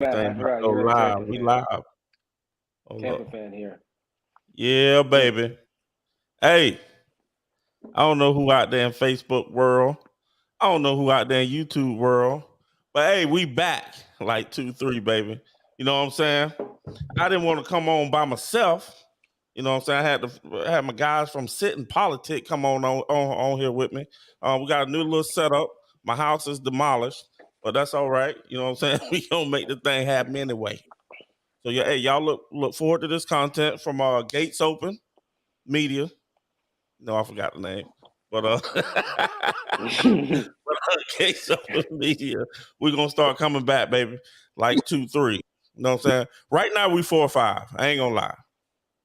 I Thing about to forgot go you're a live. Tampa We fan. live. Hold Tampa up. fan here. Yeah, baby. Hey, I don't know who out there in Facebook world. I don't know who out there in YouTube world. But hey, we back like 2-3, baby. You know what I'm saying? I didn't want to come on by myself. You know what I'm saying? I had my guys from Sitting Politic come on here with me. We got a new little setup. My house is demolished, but that's all right. You know what I'm saying? We gonna make the thing happen anyway. So yeah, hey, y'all look forward to this content from Gates Open Media. No, I forgot the name, but Gates Open Media. We're gonna start coming back, baby. Like 2-3. You know what I'm saying? Right now we 4-5. I ain't gonna lie.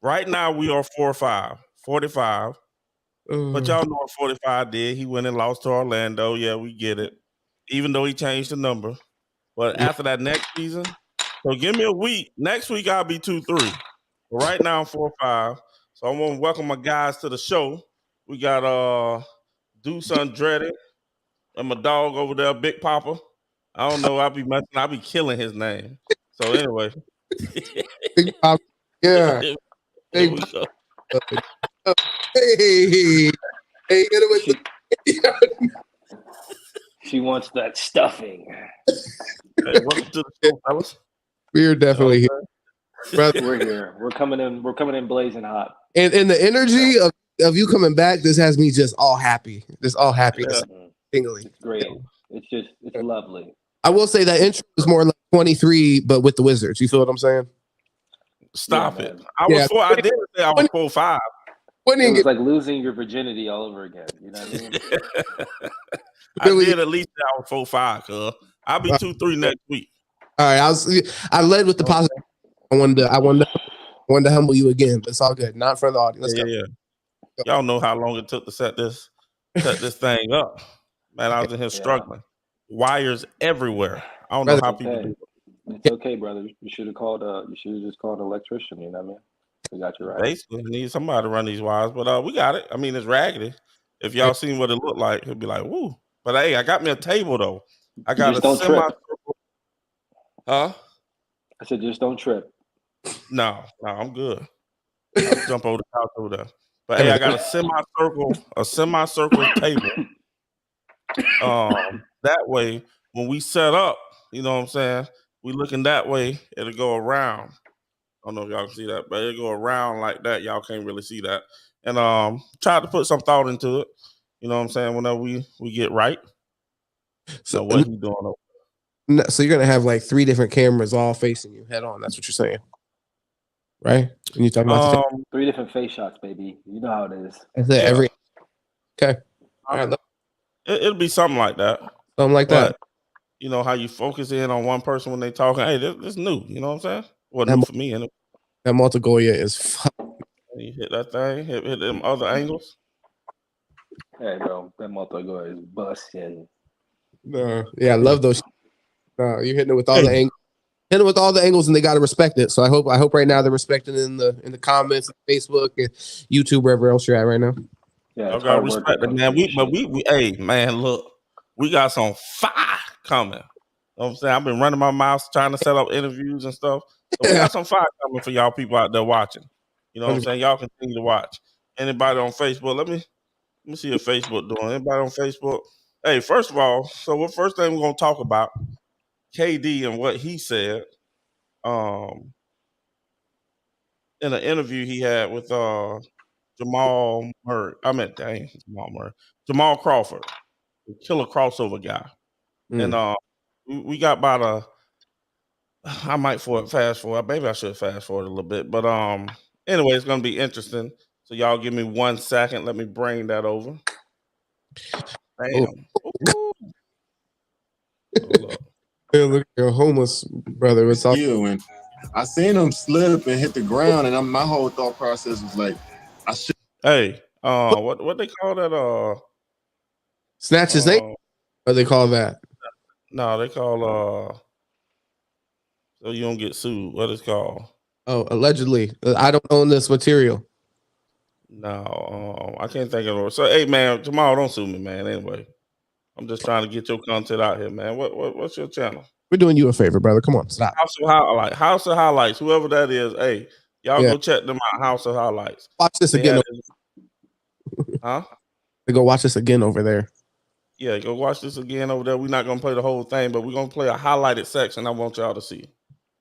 Right now we are 4-5, 45. But y'all know what 45 did. He went and lost to Orlando. Yeah, we get it. Even though he changed the number. But after that next season, so give me a week. Next week I'll be 2-3. But right now I'm 4-5. So I want to welcome my guys to the show. We got Deuce Andretti and my dog over there, Big Papa. I don't know. I'll be killing his name. So anyway. Big Pop. Yeah. Here Big we go. Pop. Hey. Hey, get it with She wants that stuffing. Hey, welcome to the show, fellas. We're definitely here. Brother. We're here. We're coming in blazing hot. And the energy of you coming back, this has me just all happy. Just all happy. Yeah. Tingly. It's great. It's lovely. I will say that intro was more like 23, but with the Wizards. You feel what I'm saying? Stop Yeah, it. man. I didn't say I was 4-5. It was like losing your virginity all over again. You know what I mean? I did at least say I was 4-5, cuz. I'll be 2-3 next week. All right. I led with the positive. I wanted to humble you again, but it's all good. Not for the audience. Let's go. Y'all know how long it took to set this thing up. Man, I was in here struggling. Wires everywhere. I don't know how people do it. It's okay, brother. You should have just called an electrician, you know what I mean? We got you right. Basically, need somebody to run these wires, but we got it. I mean, it's raggedy. If y'all seen what it looked like, it'd be like, woo. But hey, I got me a table though. I got just don't trip. Huh? I said just don't trip. No, I'm good. I'll jump over the couch over there. But hey, I got a semicircle table. That way, when we set up, you know what I'm saying, we looking that way, it'll go around. I don't know if y'all can see that, but it'll go around like that. Y'all can't really see that. And try to put some thought into it. You know what I'm saying? Whenever we get right. So what he doing over? So you're gonna have like 3 different cameras all facing you head on. That's what you're saying, right? When you talking about 3 different face shots, baby. You know how it is. Is that every? Okay. All right. It'll be something like that. Something like that. You know how you focus in on one person when they talking. Hey, this new. You know what I'm saying? Well, new for me. Anyway. That Montegoya is. You hit that thing. Hit them other angles. Hey, bro, that Montegoya is busting. Yeah, I love those. You're hitting it with all the angles. Hitting it with all the angles, and they got to respect it. So I hope right now they're respecting in the comments, Facebook, and YouTube, wherever else you're at right now. Yeah, I got respect it, man. Hey, man, look, we got some fire coming. You know what I'm saying? I've been running my mouth trying to set up interviews and stuff. So we got some fire coming for y'all people out there watching. You know what I'm saying? Y'all continue to watch. Anybody on Facebook? Let me see what Facebook doing. Anybody on Facebook? Hey, first of all, so what first thing we're gonna talk about? KD and what he said. In an interview he had with Jamal Murray. Jamal Murray. Jamal Crawford, the killer crossover guy. And we got about I might fast forward. Maybe I should fast forward a little bit. But anyway, it's gonna be interesting. So y'all give me 1 second. Let me bring that over. Bam. Hey, look, your homeless brother. It's all you, and I seen him slip and hit the ground, and my whole thought process was like, I should. Hey, what they call that? Snatch his name? What they call that? No, they call so you don't get sued. What is called? Oh, allegedly. I don't own this material. No, I can't think of it. So hey man, Jamal, don't sue me, man. Anyway, I'm just trying to get your content out here, man. What's your channel? We're doing you a favor, brother. Come on, stop. House of Highlights, whoever that is. Hey, y'all Yeah. go check them out. House of Highlights. Watch this They again. had- huh? Go watch this again over there. Yeah, go watch this again over there. We're not gonna play the whole thing, but we're gonna play a highlighted section. I want y'all to see.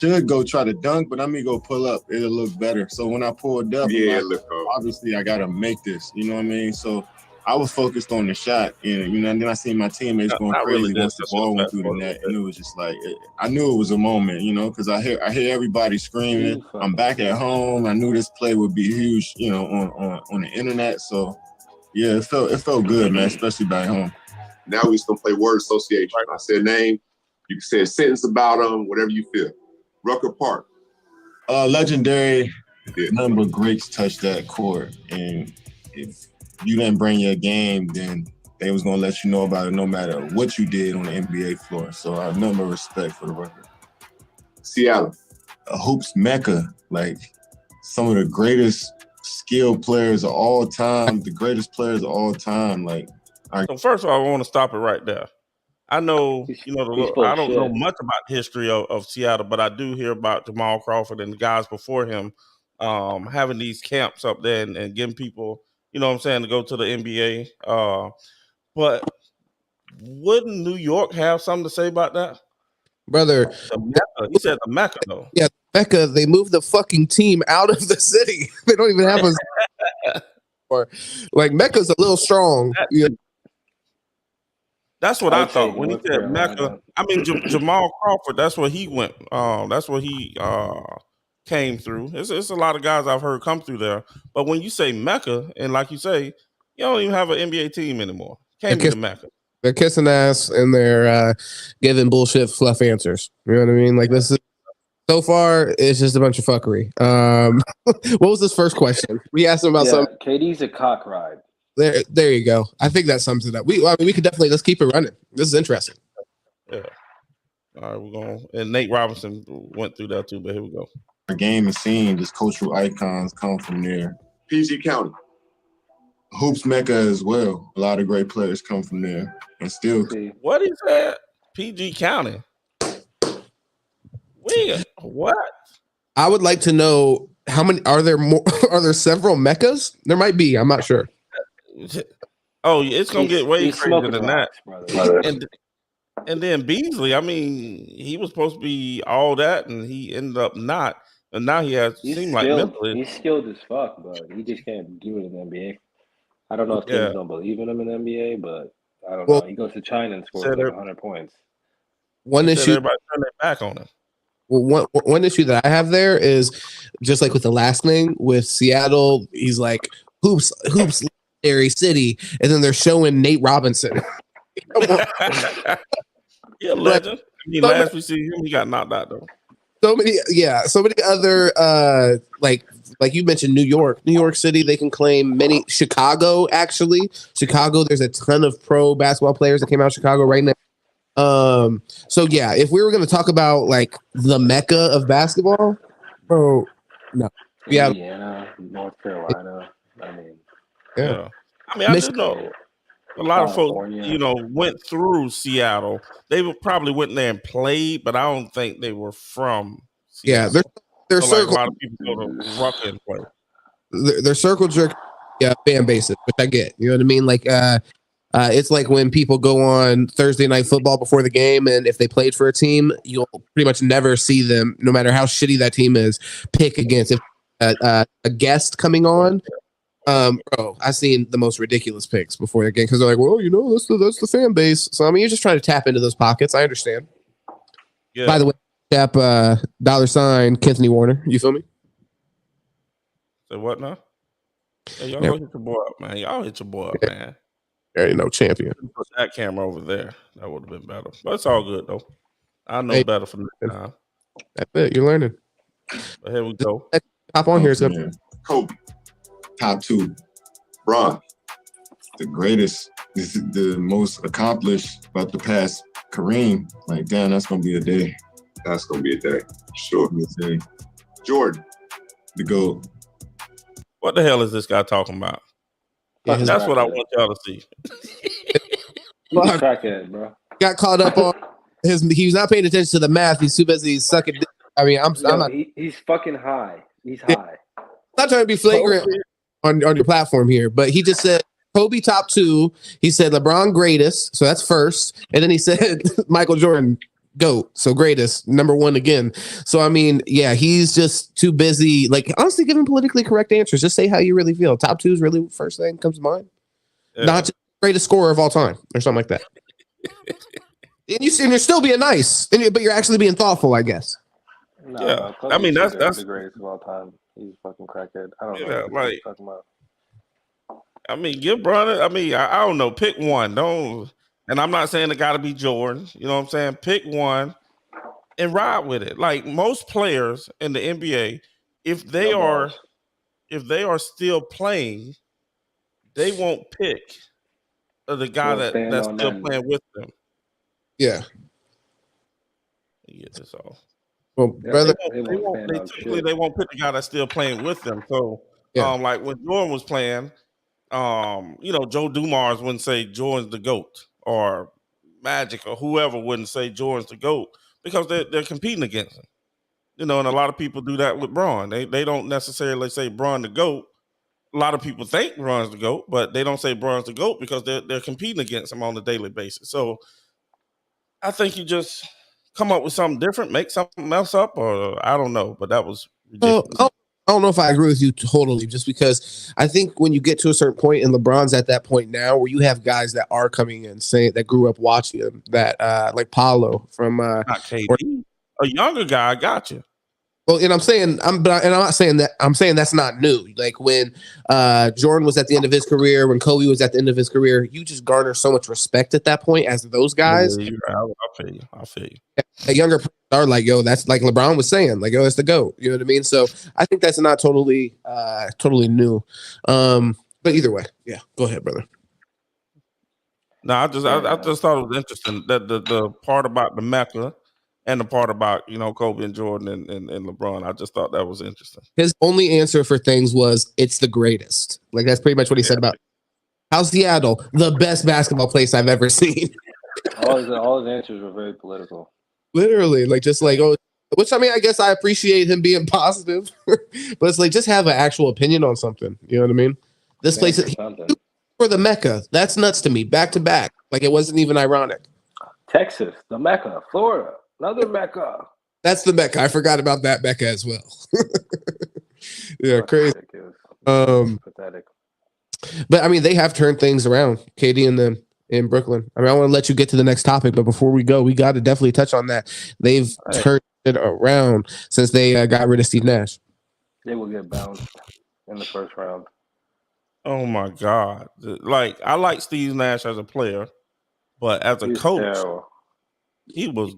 Should go try to dunk, but I'm gonna go pull up. It'll look better. So when I pulled up, Yeah, I'm like, look cool. obviously I gotta make this. You know what I mean? So I was focused on the shot, and and then I seen my teammates going Not really crazy once the ball went through the net, and it was just like I knew it was a moment, because I hear everybody screaming. I'm back at home. I knew this play would be huge, on the internet. So yeah, it felt good, man, especially back home. Now we just gonna play word association. I said name, you can say a sentence about them, whatever you feel. Rucker Park. Legendary. None but greats touched that court, and if you didn't bring your game, then they was gonna let you know about it no matter what you did on the NBA floor. So I have nothing but respect for the record. Seattle. A hoops mecca, like some of the greatest skilled players of all time, the greatest players of all time. Like, So first of all, I want to stop it right there. I know, I don't know much about the history of Seattle, but I do hear about Jamal Crawford and the guys before him having these camps up there and getting people, to go to the NBA. But wouldn't New York have something to say about that? Brother, The Mecca. You said the Mecca, though. Yeah, Mecca, they moved the fucking team out of the city. They don't even have a or like Mecca's a little strong. That's what I thought when he said Mecca. I mean, Jamal Crawford. That's where he went. That's where he came through. It's a lot of guys I've heard come through there. But when you say Mecca, and like you say, you don't even have an NBA team anymore. Can't be the Mecca. They're kissing ass and they're giving bullshit fluff answers. You know what I mean? Like this is so far, it's just a bunch of fuckery. What was this first question? We asked him about something. KD's a cock ride. There you go. I think that sums it up. We could definitely let's keep it running. This is interesting. Yeah. All right, we're going. And Nate Robinson went through that too, but here we go. Our game is seen, just cultural icons come from there. PG County. Hoops Mecca as well. A lot of great players come from there, and still. What is that? PG County. What? I would like to know how many are there more? Are there several Meccas? There might be. I'm not sure. Oh, it's gonna get way crazier than that. Brother. And then Beasley, I mean, he was supposed to be all that, and he ended up not. And now he has seemed like mentally. He's skilled as fuck, but he just can't do it in the NBA. I don't know if teams don't believe in him in the NBA, but I don't know. He goes to China and scores like 100 points. One issue. Everybody turn their back on him. Well, one issue that I have there is just like with the last name with Seattle, he's like hoops legendary city, and then they're showing Nate Robinson. Yeah, legend. I mean, last we see him, he got knocked out though. So many other like you mentioned New York City, they can claim many. Chicago, there's a ton of pro basketball players that came out of Chicago right now. So yeah, if we were going to talk about like the Mecca of basketball, bro, no. Yeah, Indiana, North Carolina. I mean, yeah. I mean, I just know a lot of folks, went through Seattle. They probably went there and played, but I don't think they were from Seattle. Yeah, they're so circle. Like a lot of people go to Rucker and play. They're circle jerk, fan bases, which I get. You know what I mean? Like, it's like when people go on Thursday Night Football before the game, and if they played for a team, you'll pretty much never see them, no matter how shitty that team is, pick against. If a guest coming on, bro, I've seen the most ridiculous picks before the game because they're like, well, that's the fan base. So I mean, you're just trying to tap into those pockets. I understand. Yeah. By the way, tap $, Anthony Warner. You feel me? Say what now? Hey, y'all go hit your boy up, man. Y'all hit your boy up, man. There ain't no champion. Put that camera over there. That would have been better. But it's all good though. I know better from next time. That's it. You're learning. But here we go. Hop on here, man. Kobe, top 2. Bron, the greatest. This is the most accomplished about the past. Kareem, like damn, that's gonna be a day. That's gonna be a day. Sure. Jordan, the GOAT. What the hell is this guy talking about? Yeah, that's what I want y'all to see. He's a crackhead, bro. Got caught up on he's not paying attention to the math. He's too busy sucking dick. I mean, I'm not. He's fucking high. He's Yeah. high. I'm not trying to be flagrant on your platform here, but he just said Kobe top 2. He said LeBron greatest, so that's first, and then he said Michael Jordan GOAT, so greatest, number 1 again. So I mean, yeah, he's just too busy. Like honestly, giving politically correct answers. Just say how you really feel. Top 2 is really first thing comes to mind. Yeah. Not just greatest scorer of all time or something like that. and you're still being nice, but you're actually being thoughtful, I guess. No, yeah, I mean that's the greatest of all time. He's fucking crackhead. I don't know what he's talking about. I mean, give Bron. I mean, I don't know. Pick one. Don't. And I'm not saying it got to be Jordan. You know what I'm saying? Pick one and ride with it. Like most players in the NBA, if they are still playing, they won't pick the guy that's still playing with them. Yeah. You get this off. Well, brother, they won't pick the guy that's still playing with them. So, like when Jordan was playing, Joe Dumars wouldn't say Jordan's the GOAT, or Magic or whoever wouldn't say Jordan's the GOAT because they're competing against him. And a lot of people do that with Bron. They don't necessarily say Bron the GOAT. A lot of people think Bron's the GOAT, but they don't say Bron's the GOAT because they're competing against him on a daily basis. So I think you just come up with something different, make something else up, or I don't know, but that was ridiculous. I don't know if I agree with you totally, just because I think when you get to a certain point, and LeBron's at that point now, where you have guys that are coming in saying that grew up watching him, that like Paolo from not KD, a younger guy. I got you. Well, and I'm not saying that. I'm saying that's not new. Like when Jordan was at the end of his career, when Kobe was at the end of his career, you just garner so much respect at that point as those guys. Yeah, I feel you. A younger are like, yo, that's like LeBron was saying, like, yo, it's the GOAT. You know what I mean? So I think that's not totally new. But either way, yeah, go ahead, brother. No, I just thought it was interesting that the part about the Mecca. And the part about, Kobe and Jordan and LeBron, I just thought that was interesting. His only answer for things was, it's the greatest. Like, that's pretty much what he said about how's Seattle, the best basketball place I've ever seen. all his answers were very political. Literally, like, just like, which, I mean, I guess I appreciate him being positive. But it's like, just have an actual opinion on something. You know what I mean? This place is for the Mecca. That's nuts to me. Back to back. Like, it wasn't even ironic. Texas, the Mecca, Florida. Another Mecca. That's the Mecca. I forgot about that Mecca as well. Yeah, crazy. Pathetic. But I mean, they have turned things around. KD and them in Brooklyn. I mean, I want to let you get to the next topic, but before we go, we got to definitely touch on that. They've turned it around since they got rid of Steve Nash. They will get bounced in the first round. Oh my God! Like, I like Steve Nash as a player, but as a coach, he was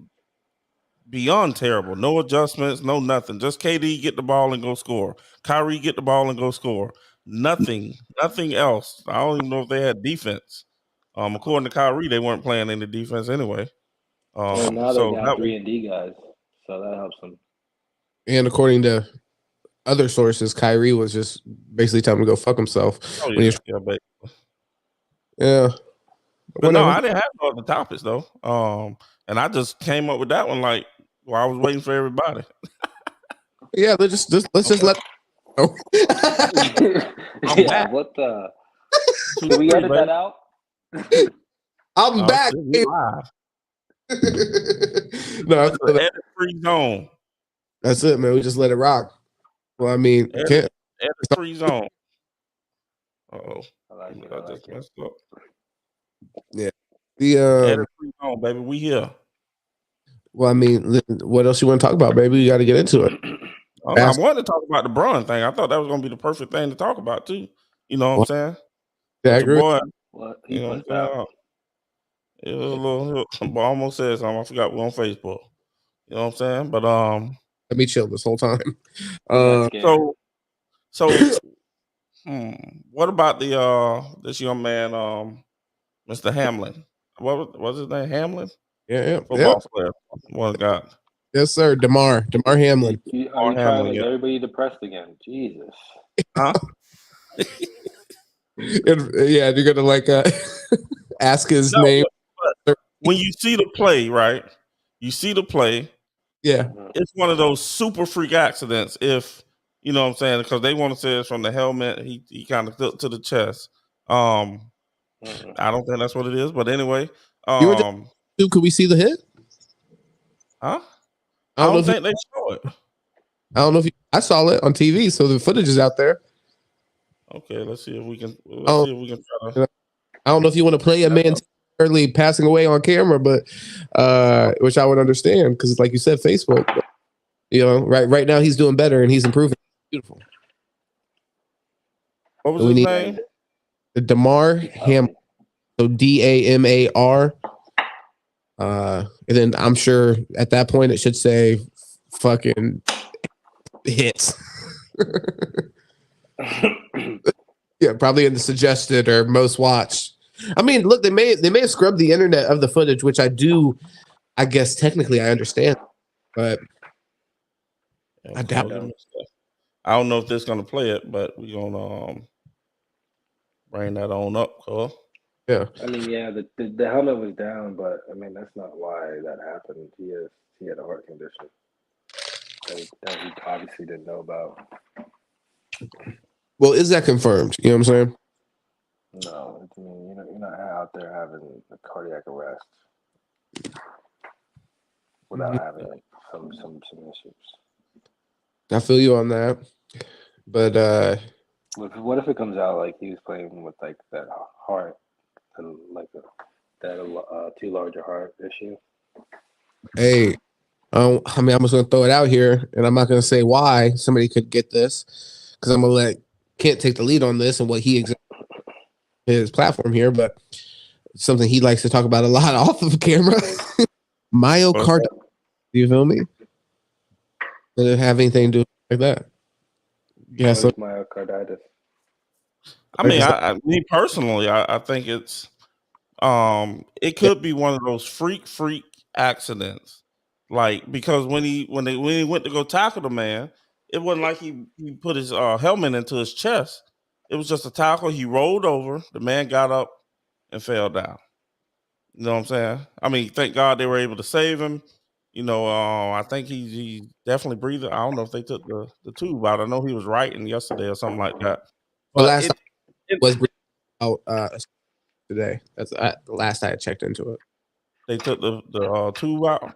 beyond terrible. No adjustments, no nothing. Just KD get the ball and go score. Kyrie get the ball and go score. Nothing else. I don't even know if they had defense. According to Kyrie, they weren't playing any defense anyway. Well, now they got 3-and-D guys, so that helps them. And according to other sources, Kyrie was just basically telling him to go fuck himself. Oh, yeah, yeah. But no, I didn't have no other topics though. And I just came up with that one like while I was waiting for everybody. Yeah, let's just let. Oh. Yeah, what the? Can we edit that out? I'm back. No, edit free zone. That's it, man. We just let it rock. Well, I mean, edit free zone. Uh-oh. I just messed up. Yeah. Edit free zone, baby. We here. Well, I mean, what else you want to talk about, baby? You got to get into it. I wanted to talk about the Bron thing. I thought that was going to be the perfect thing to talk about too. You know what I'm saying? Yeah, I agree. What? You know what I'm saying? It was a little. I almost said something. I forgot we're on Facebook. You know what I'm saying? But let me chill this whole time. So what about this young man, Mr. Hamlin? What was his name? Hamlin? Yeah. Football player. One guy. Yes, sir. Damar Hamlin. Are you trying to make everybody depressed again? Jesus. Huh? Yeah, you're gonna like ask his name. When you see the play, right? You see the play. Yeah. It's one of those super freak accidents. If you know what I'm saying, because they want to say it's from the helmet. He kind of flipped to the chest. I don't think that's what it is, but anyway. Could we see the hit? Huh? I don't think they show it. I don't know if I saw it on TV, so the footage is out there. Okay, let's see if we can. Let's see if we can try to. I don't know if you want to play a man early passing away on camera, but which I would understand because it's like you said, Facebook. But, you know, right now he's doing better and he's improving. Beautiful. What was his name? Damar Hamlin. So DAMAR. And then I'm sure at that point it should say fucking hits. Yeah, probably in the suggested or most watched. I mean, look, they may have scrubbed the internet of the footage, which I guess technically I understand, but I doubt it. I don't know if this is gonna play it, but we're gonna bring that on up, Cole. Yeah. I mean, yeah, the helmet was down, but I mean that's not why that happened. He had a heart condition that he obviously didn't know about. Well, is that confirmed? You know what I'm saying? No, I mean you're not out there having a cardiac arrest without having like, some issues. I feel you on that, but what if it comes out like he was playing with like that heart and like that too large a heart issue? Hey, I mean, I'm just gonna throw it out here, and I'm not gonna say why somebody could get this because I'm gonna let Kent take the lead on this and what he his platform here, but something he likes to talk about a lot off of camera. Myocarditis. Do you feel me? Does it have anything to do like that? Yeah, so myocarditis. I mean, me personally, I think it's it could be one of those freak accidents. Like because when he went to go tackle the man, it wasn't like he put his helmet into his chest. It was just a tackle. He rolled over. The man got up and fell down. You know what I'm saying? I mean, thank God they were able to save him. You know, I think he definitely breathed. I don't know if they took the tube out. I know he was writing yesterday or something like that. But the last time was out today. That's the last I had checked into it. They took the tube out.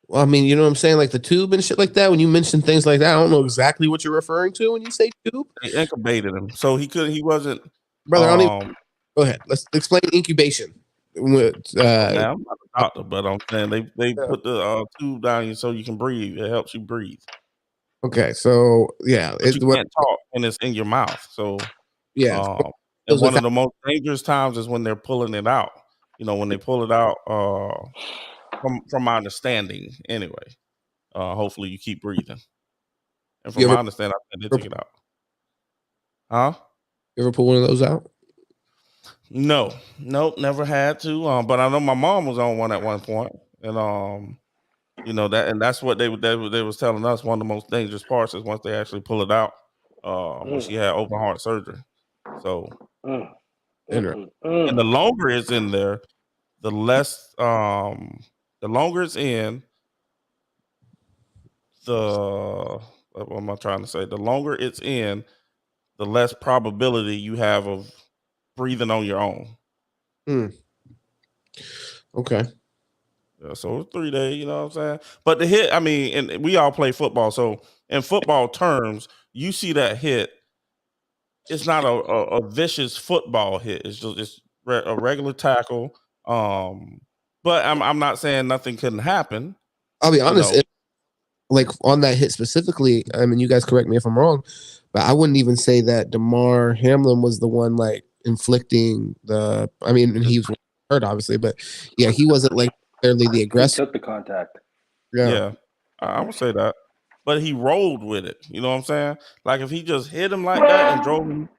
Well, I mean, you know what I'm saying? Like the tube and shit like that. When you mention things like that, I don't know exactly what you're referring to when you say tube. They incubated him. So he wasn't. Brother, I don't even, go ahead. Let's explain incubation. I'm not a doctor, but I'm saying they put the tube down you so you can breathe. It helps you breathe. Okay, so yeah. You can't talk and it's in your mouth. So yeah. and one of the most dangerous times is when they're pulling it out. You know, when they pull it out, from my understanding, anyway. Hopefully you keep breathing. And from my understanding, I think they took it out. Huh? You ever pull one of those out? No, nope, never had to. But I know my mom was on one at one point, and you know that's what they was telling us. One of the most dangerous parts is once they actually pull it out. When she had open heart surgery. So, and the longer it's in there, the less the longer it's in, what am I trying to say? The longer it's in, the less probability you have of breathing on your own. Okay. Yeah, so 3 days, you know what I'm saying? But the hit, I mean, and we all play football, so in football terms, you see that hit. It's not a vicious football hit. It's a regular tackle. But I'm not saying nothing couldn't happen. I'll be honest. Like on that hit specifically, I mean, you guys correct me if I'm wrong, but I wouldn't even say that Damar Hamlin was the one like inflicting the. I mean, he was hurt obviously, but yeah, he wasn't like necessarily the aggressor. He took the contact. Yeah, I would say that. But he rolled with it. You know what I'm saying? Like if he just hit him like that and drove him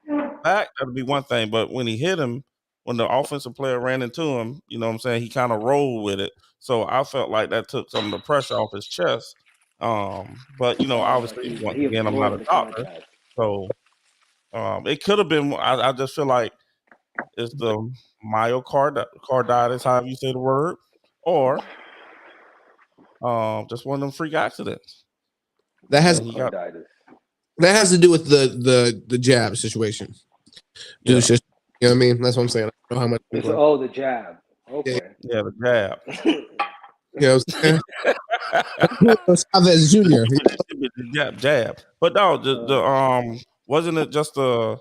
back, that'd be one thing. But when he hit him, when the offensive player ran into him, you know what I'm saying? He kind of rolled with it. So I felt like that took some of the pressure off his chest. But you know, obviously, once again, I'm not a doctor, so it could have been. I just feel like it's the myocarditis, however you say the word, or just one of them freak accidents. That has to do with the jab situation. Dude, Yeah. just, you know what I mean? That's what I'm saying. I don't know how much. The jab. Okay. Yeah, the jab. You know what I'm saying? Chavez Jr. Jab. But no, the wasn't it just the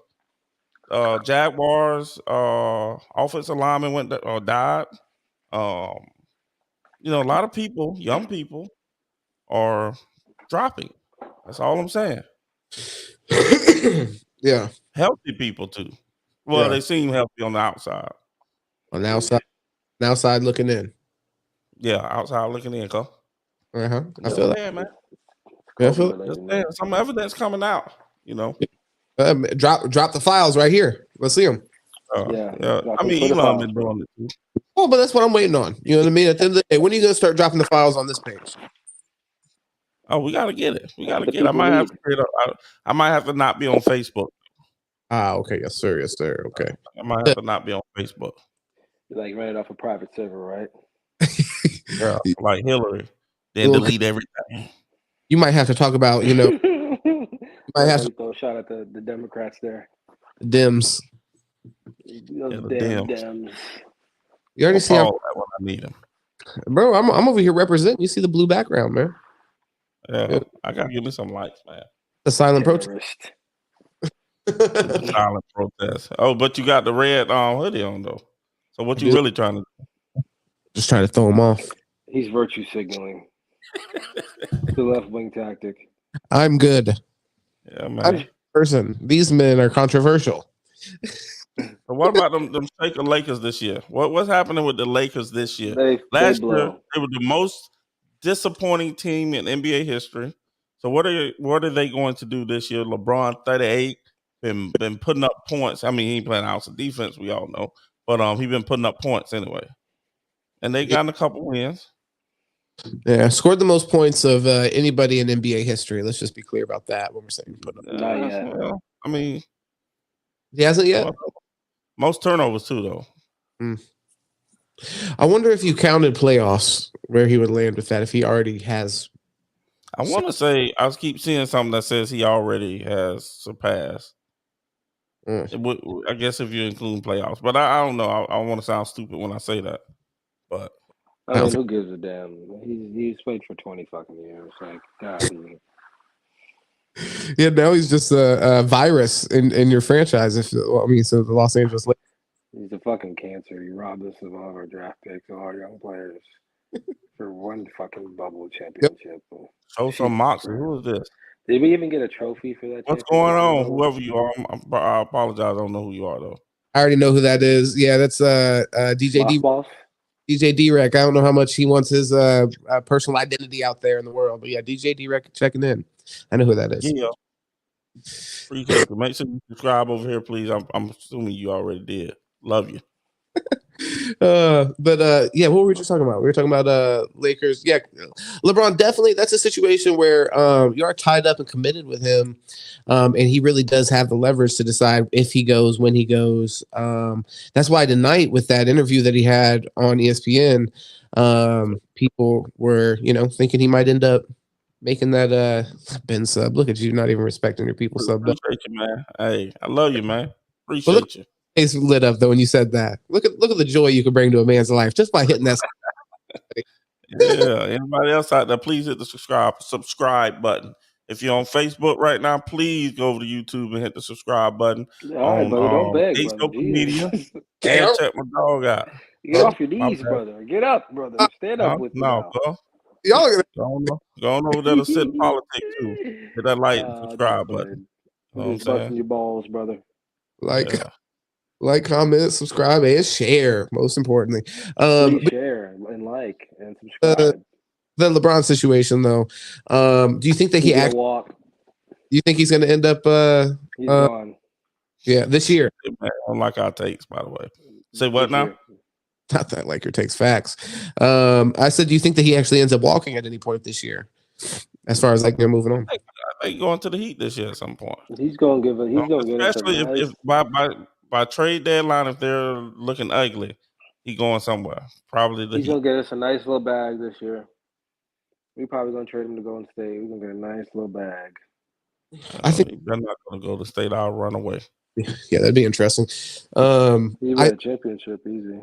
Jaguars offensive lineman went or died? You know, a lot of people, young people, are dropping. That's all I'm saying. Yeah. Healthy people too. Well, they seem healthy on the outside. On the outside looking in. Yeah, outside looking in, Cole. I feel that. Yeah, man. Yeah, I feel some evidence coming out, you know. Drop the files right here. Let's see them. Yeah. I mean, Elon been doing it too. Oh, but that's what I'm waiting on. You know what I mean? At the end of the day, when are you going to start dropping the files on this page? Oh, we got to get it. I might have to I might have to not be on Facebook. Okay. Yes, sir. Okay. I might have to not be on Facebook. You like ran it off a private server, right? Yeah, like Hillary. Then delete everything. You might have to talk about, you know. You might have to throw a shot at the Democrats there. Dems. Dems. You already see how when I need them. Bro, I'm over here representing. You see the blue background, man. Yeah. I gotta give me some likes, man. The silent protest. Silent protest. Oh, but you got the red hoodie on though. So what you really trying to do? Just trying to throw him off. He's virtue signaling. The left wing tactic. I'm good. Yeah, man. I'm a person. These men are controversial. So what about them Shaker Lakers this year? What's happening with the Lakers this year? Last year they were the most disappointing team in NBA history. So what are they going to do this year? LeBron 38 been putting up points. I mean, he ain't playing out some defense, we all know, but he been putting up points anyway. And they got a couple wins. Yeah, scored the most points of anybody in NBA history. Let's just be clear about that when we're saying put up. Not yet. Well, I mean, he hasn't yet. Most turnovers too, though. I wonder if you counted playoffs where he would land with that. If he already has, I want to say I keep seeing something that says he already has surpassed. I guess if you include playoffs, but I don't know. I don't want to sound stupid when I say that, but I mean, who gives a damn? He's played for 20 fucking years. Like, God. Yeah, now he's just a virus in your franchise. So the Los Angeles Lakers. He's a fucking cancer. You robbed us of all of our draft picks, all our young players, for one fucking bubble championship. Yep. Show some moxie. Who is this? Did we even get a trophy for that? What's going on? Whoever you are, I apologize. I don't know who you are though. I already know who that is. Yeah, that's DJ D. DJ D-Rec. I don't know how much he wants his personal identity out there in the world, but yeah, DJ D-Rec checking in. I know who that is. Yeah. Appreciate it. Make sure you subscribe over here, please. I'm assuming you already did. Love you. Yeah, what were we just talking about? We were talking about Lakers. Yeah, LeBron definitely. That's a situation where you are tied up and committed with him, and he really does have the leverage to decide if he goes, when he goes. That's why tonight with that interview that he had on ESPN, people were thinking he might end up making that Ben sub. Look at you, not even respecting your people sub. Appreciate you, man. Hey, I love you, man. Appreciate you. Face lit up though when you said that. Look at the joy you can bring to a man's life just by hitting that. Yeah. Anybody else out there, please hit the subscribe button. If you're on Facebook right now, please go over to YouTube and hit the subscribe button. All right, don't beg, Facebook media. And check my dog out. Get off your knees, brother. Get up, brother. Stand up with me. No, bro. Y'all going over there to sit in politics too. Hit that like and subscribe button. Busting your balls, brother. Like, comment, subscribe, and share. Most importantly, share and like and subscribe. The LeBron situation, though, do you think that he do you think he's going to end up? He's gone. Yeah, this year. I don't like our takes, by the way. Say what now? Not that like your takes facts. I said, do you think that he actually ends up walking at any point this year? As far as they're moving on, I think going to the Heat this year at some point. He's going to give it. He's going to get it. Especially if by trade deadline, if they're looking ugly, he's going somewhere. Probably he's going to get us a nice little bag this year. We probably gonna trade him to Golden State. We're gonna get a nice little bag. I think they're not gonna go to State. I'll run away. Yeah, that'd be interesting. He win I a championship easy.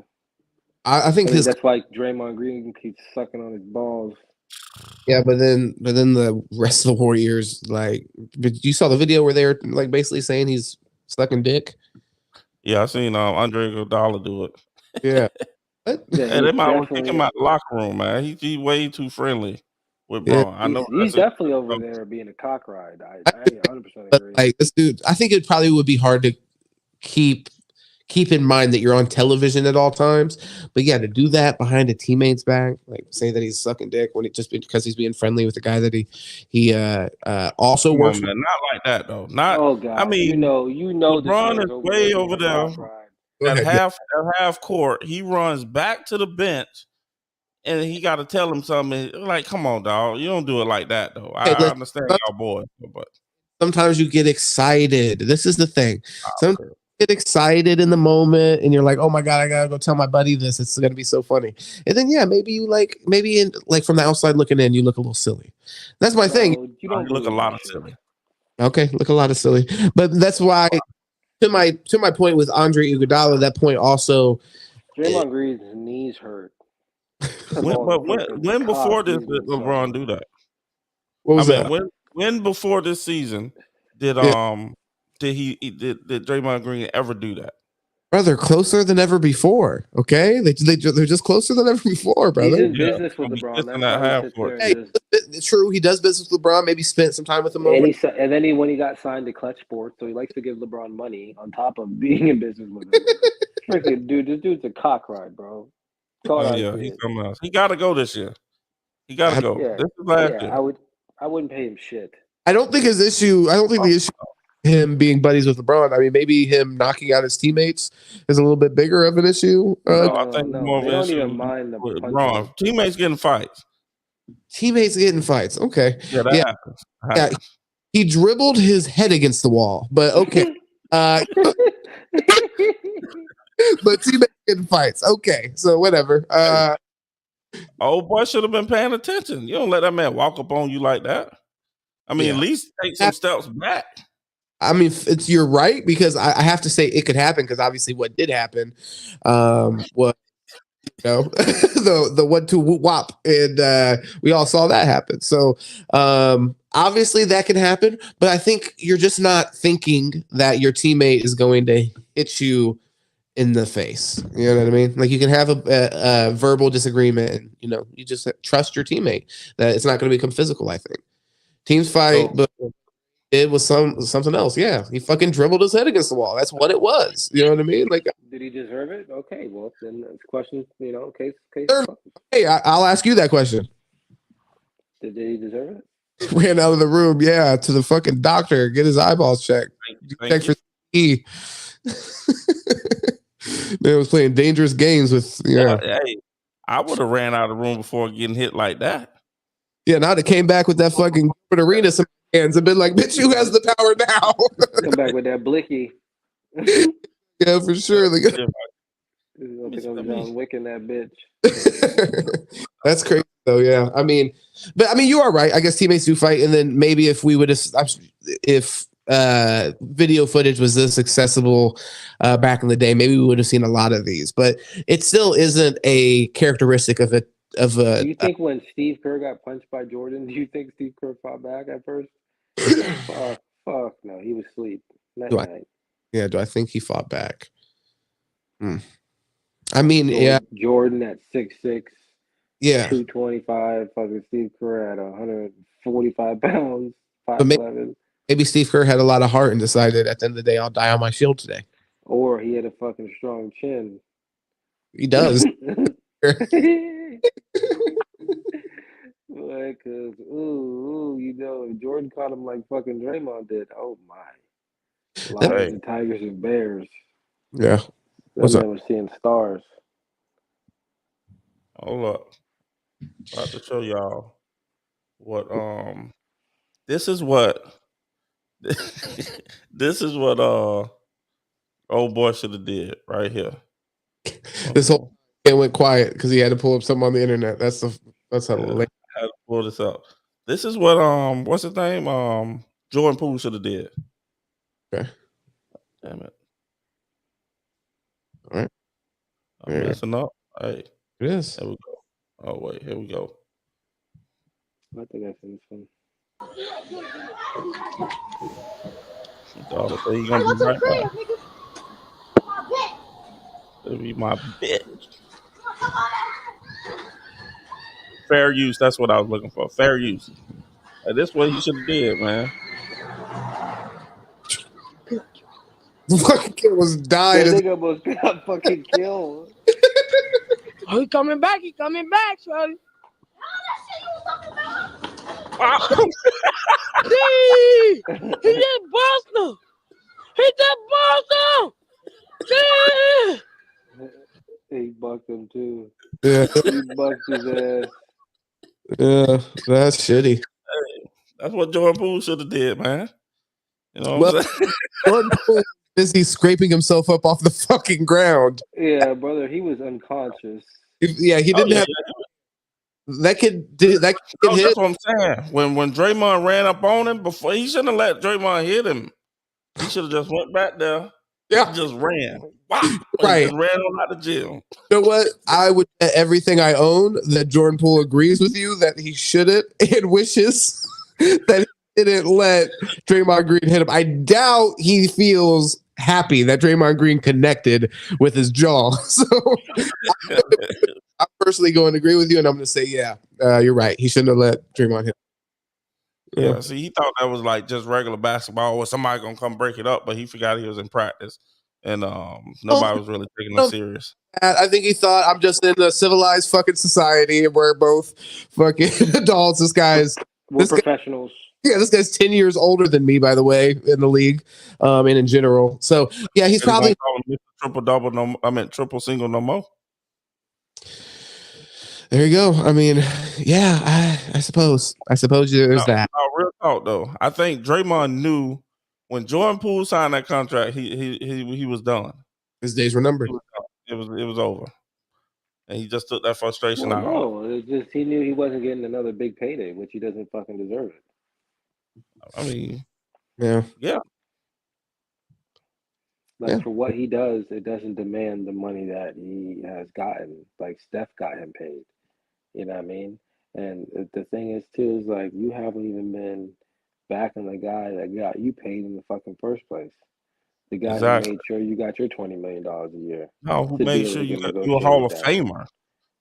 I think that's why Draymond Green keeps sucking on his balls. Yeah, but then the rest of the Warriors, like, but you saw the video where they were like basically saying he's sucking dick. Yeah, I seen Andre Iguodala do it. Yeah, yeah, they might want to kick him out the locker room, man. He's way too friendly with Braun. I know he's definitely over there being a cock ride. I 100% agree. Like this dude, I think it probably would be hard to keep in mind that you're on television at all times. But yeah, to do that behind a teammate's back, like say that he's sucking dick when it just because he's being friendly with the guy that he also works with. Not like that though. Not. Oh God. I mean, you know, LeBron is way over there at half court. He runs back to the bench, and he got to tell him something. Like, come on, dog. You don't do it like that though. I understand y'all boys, but sometimes you get excited. This is the thing. Sometimes get excited in the moment and you're like, oh my God, I gotta go tell my buddy this. It's gonna be so funny. And then maybe from the outside looking in, you look a little silly. That's my thing. You don't look a lot of silly. Okay, look a lot of silly. But that's why to my point with Andre Iguodala, that point also Draymond Green's knees hurt. When before did LeBron do that? What was that? When before this season did Draymond Green ever do that? Brother, closer than ever before. Okay, they're just closer than ever before, brother. He's in business with LeBron. It's true. He does business with LeBron. Maybe spent some time with him. And then when he got signed to Clutch Sports, so he likes to give LeBron money on top of being in business with him. Freaking dude, this dude's a cock ride, bro. He's something else. He got to go this year. He got to go. This is last year. I wouldn't pay him shit. I don't think the issue him being buddies with LeBron. I mean, maybe him knocking out his teammates is a little bit bigger of an issue. I think more of an issue. Don't even mind the LeBron. Teammates getting fights. Okay. Yeah, that happens. Yeah, he dribbled his head against the wall, but okay. But teammates getting fights. Okay, so whatever. Old boy should have been paying attention. You don't let that man walk up on you like that. I mean, at least take some steps back. I mean, you're right, because I have to say it could happen, because obviously what did happen was, the 1-2 whop, and we all saw that happen. So obviously that can happen, but I think you're just not thinking that your teammate is going to hit you in the face. You know what I mean? Like, you can have a verbal disagreement, and you just trust your teammate that it's not going to become physical. I think teams fight, but it was something else. Yeah, he fucking dribbled his head against the wall. That's what it was. You know what I mean? Like, did he deserve it? Okay, well then the question, case. Hey, I'll ask you that question. Did he deserve it? Ran out of the room, to the fucking doctor, get his eyeballs checked. Check for E. Man was playing dangerous games with. Hey, I would have ran out of the room before getting hit like that. Yeah, now they came back with that fucking arena hands and been like, bitch, who has the power now? Come back with that blicky. Yeah, for sure. John Wick in that bitch. That's crazy though. Yeah, I mean, you are right. I guess teammates do fight, and then maybe if we would have, if video footage was this accessible back in the day, maybe we would have seen a lot of these. But it still isn't a characteristic of it. Do you think when Steve Kerr got punched by Jordan, do you think Steve Kerr fought back at first? Fuck no, he was asleep. Do I think he fought back? I mean, Jordan at 6'6", yeah, 225. Fucking Steve Kerr at 145 pounds, 5'11". Maybe Steve Kerr had a lot of heart and decided at the end of the day, I'll die on my shield today. Or he had a fucking strong chin. He does. Like, if Jordan caught him like fucking Draymond did, oh my. Lions and Tigers and Bears. Yeah. What's up? We're seeing stars. Hold up. About to show y'all what this is what old boy should have did right here. This whole thing went quiet because he had to pull up something on the internet. That's hilarious. had to pull this up. This is what what's his name? Jordan Poole should have did. Okay. Damn it. All right. I'm messing up. Hey. It is. There we go. Oh wait, here we go. I think I seen this one. Daughter say he gonna be right back. It'll be my bitch. Fair use. That's what I was looking for. Fair use. Hey, this is what he should have did, man. The fucking kid was dying. That nigga almost got fucking killed. Oh, he coming back. He coming back, Shorty. He just bust him. He just bust him. He bucked him too. Yeah. He bucked his ass. Yeah, that's shitty. Hey, that's what Jordan Poole should have did, man. You know Well, what I'm saying? Jordan Poole busy scraping himself up off the fucking ground. Yeah, brother, he was unconscious. Yeah, he didn't have that kid. That kid No, hit. that's what I'm saying. When Draymond ran up on him before, he shouldn't have let Draymond hit him. He should have just went back there. Yeah, just ran. Wow, right. Just ran on out the gym. You know what? I would bet everything I own that Jordan Poole agrees with you that he shouldn't and wishes that he didn't let Draymond Green hit him. I doubt he feels happy that Draymond Green connected with his jaw. So I'm personally going to agree with you, and I'm going to say, yeah, you're right. He shouldn't have let Draymond hit. Yeah, see, he thought that was like just regular basketball, or somebody gonna come break it up, but he forgot he was in practice, and nobody was really taking him serious. I think he thought I'm just in a civilized fucking society, and we're both fucking adults. This guy's professionals. This guy's 10 years older than me, by the way, in the league, and in general. So yeah, he's probably triple double. No, I meant triple single. No more. There you go. I mean, yeah, I suppose there's that. No, real talk though. I think Draymond knew when Jordan Poole signed that contract, he was done. His days were numbered. It was over, and he just took that frustration out. No, it's just he knew he wasn't getting another big payday, which he doesn't fucking deserve it. I mean, yeah. Like for what he does, it doesn't demand the money that he has gotten. Like Steph got him paid. You know what I mean? And the thing is, too, is like you haven't even been backing the guy that got you paid in the fucking first place. The guy who made sure you got your $20 million a year. No, who made sure you a Hall of Famer?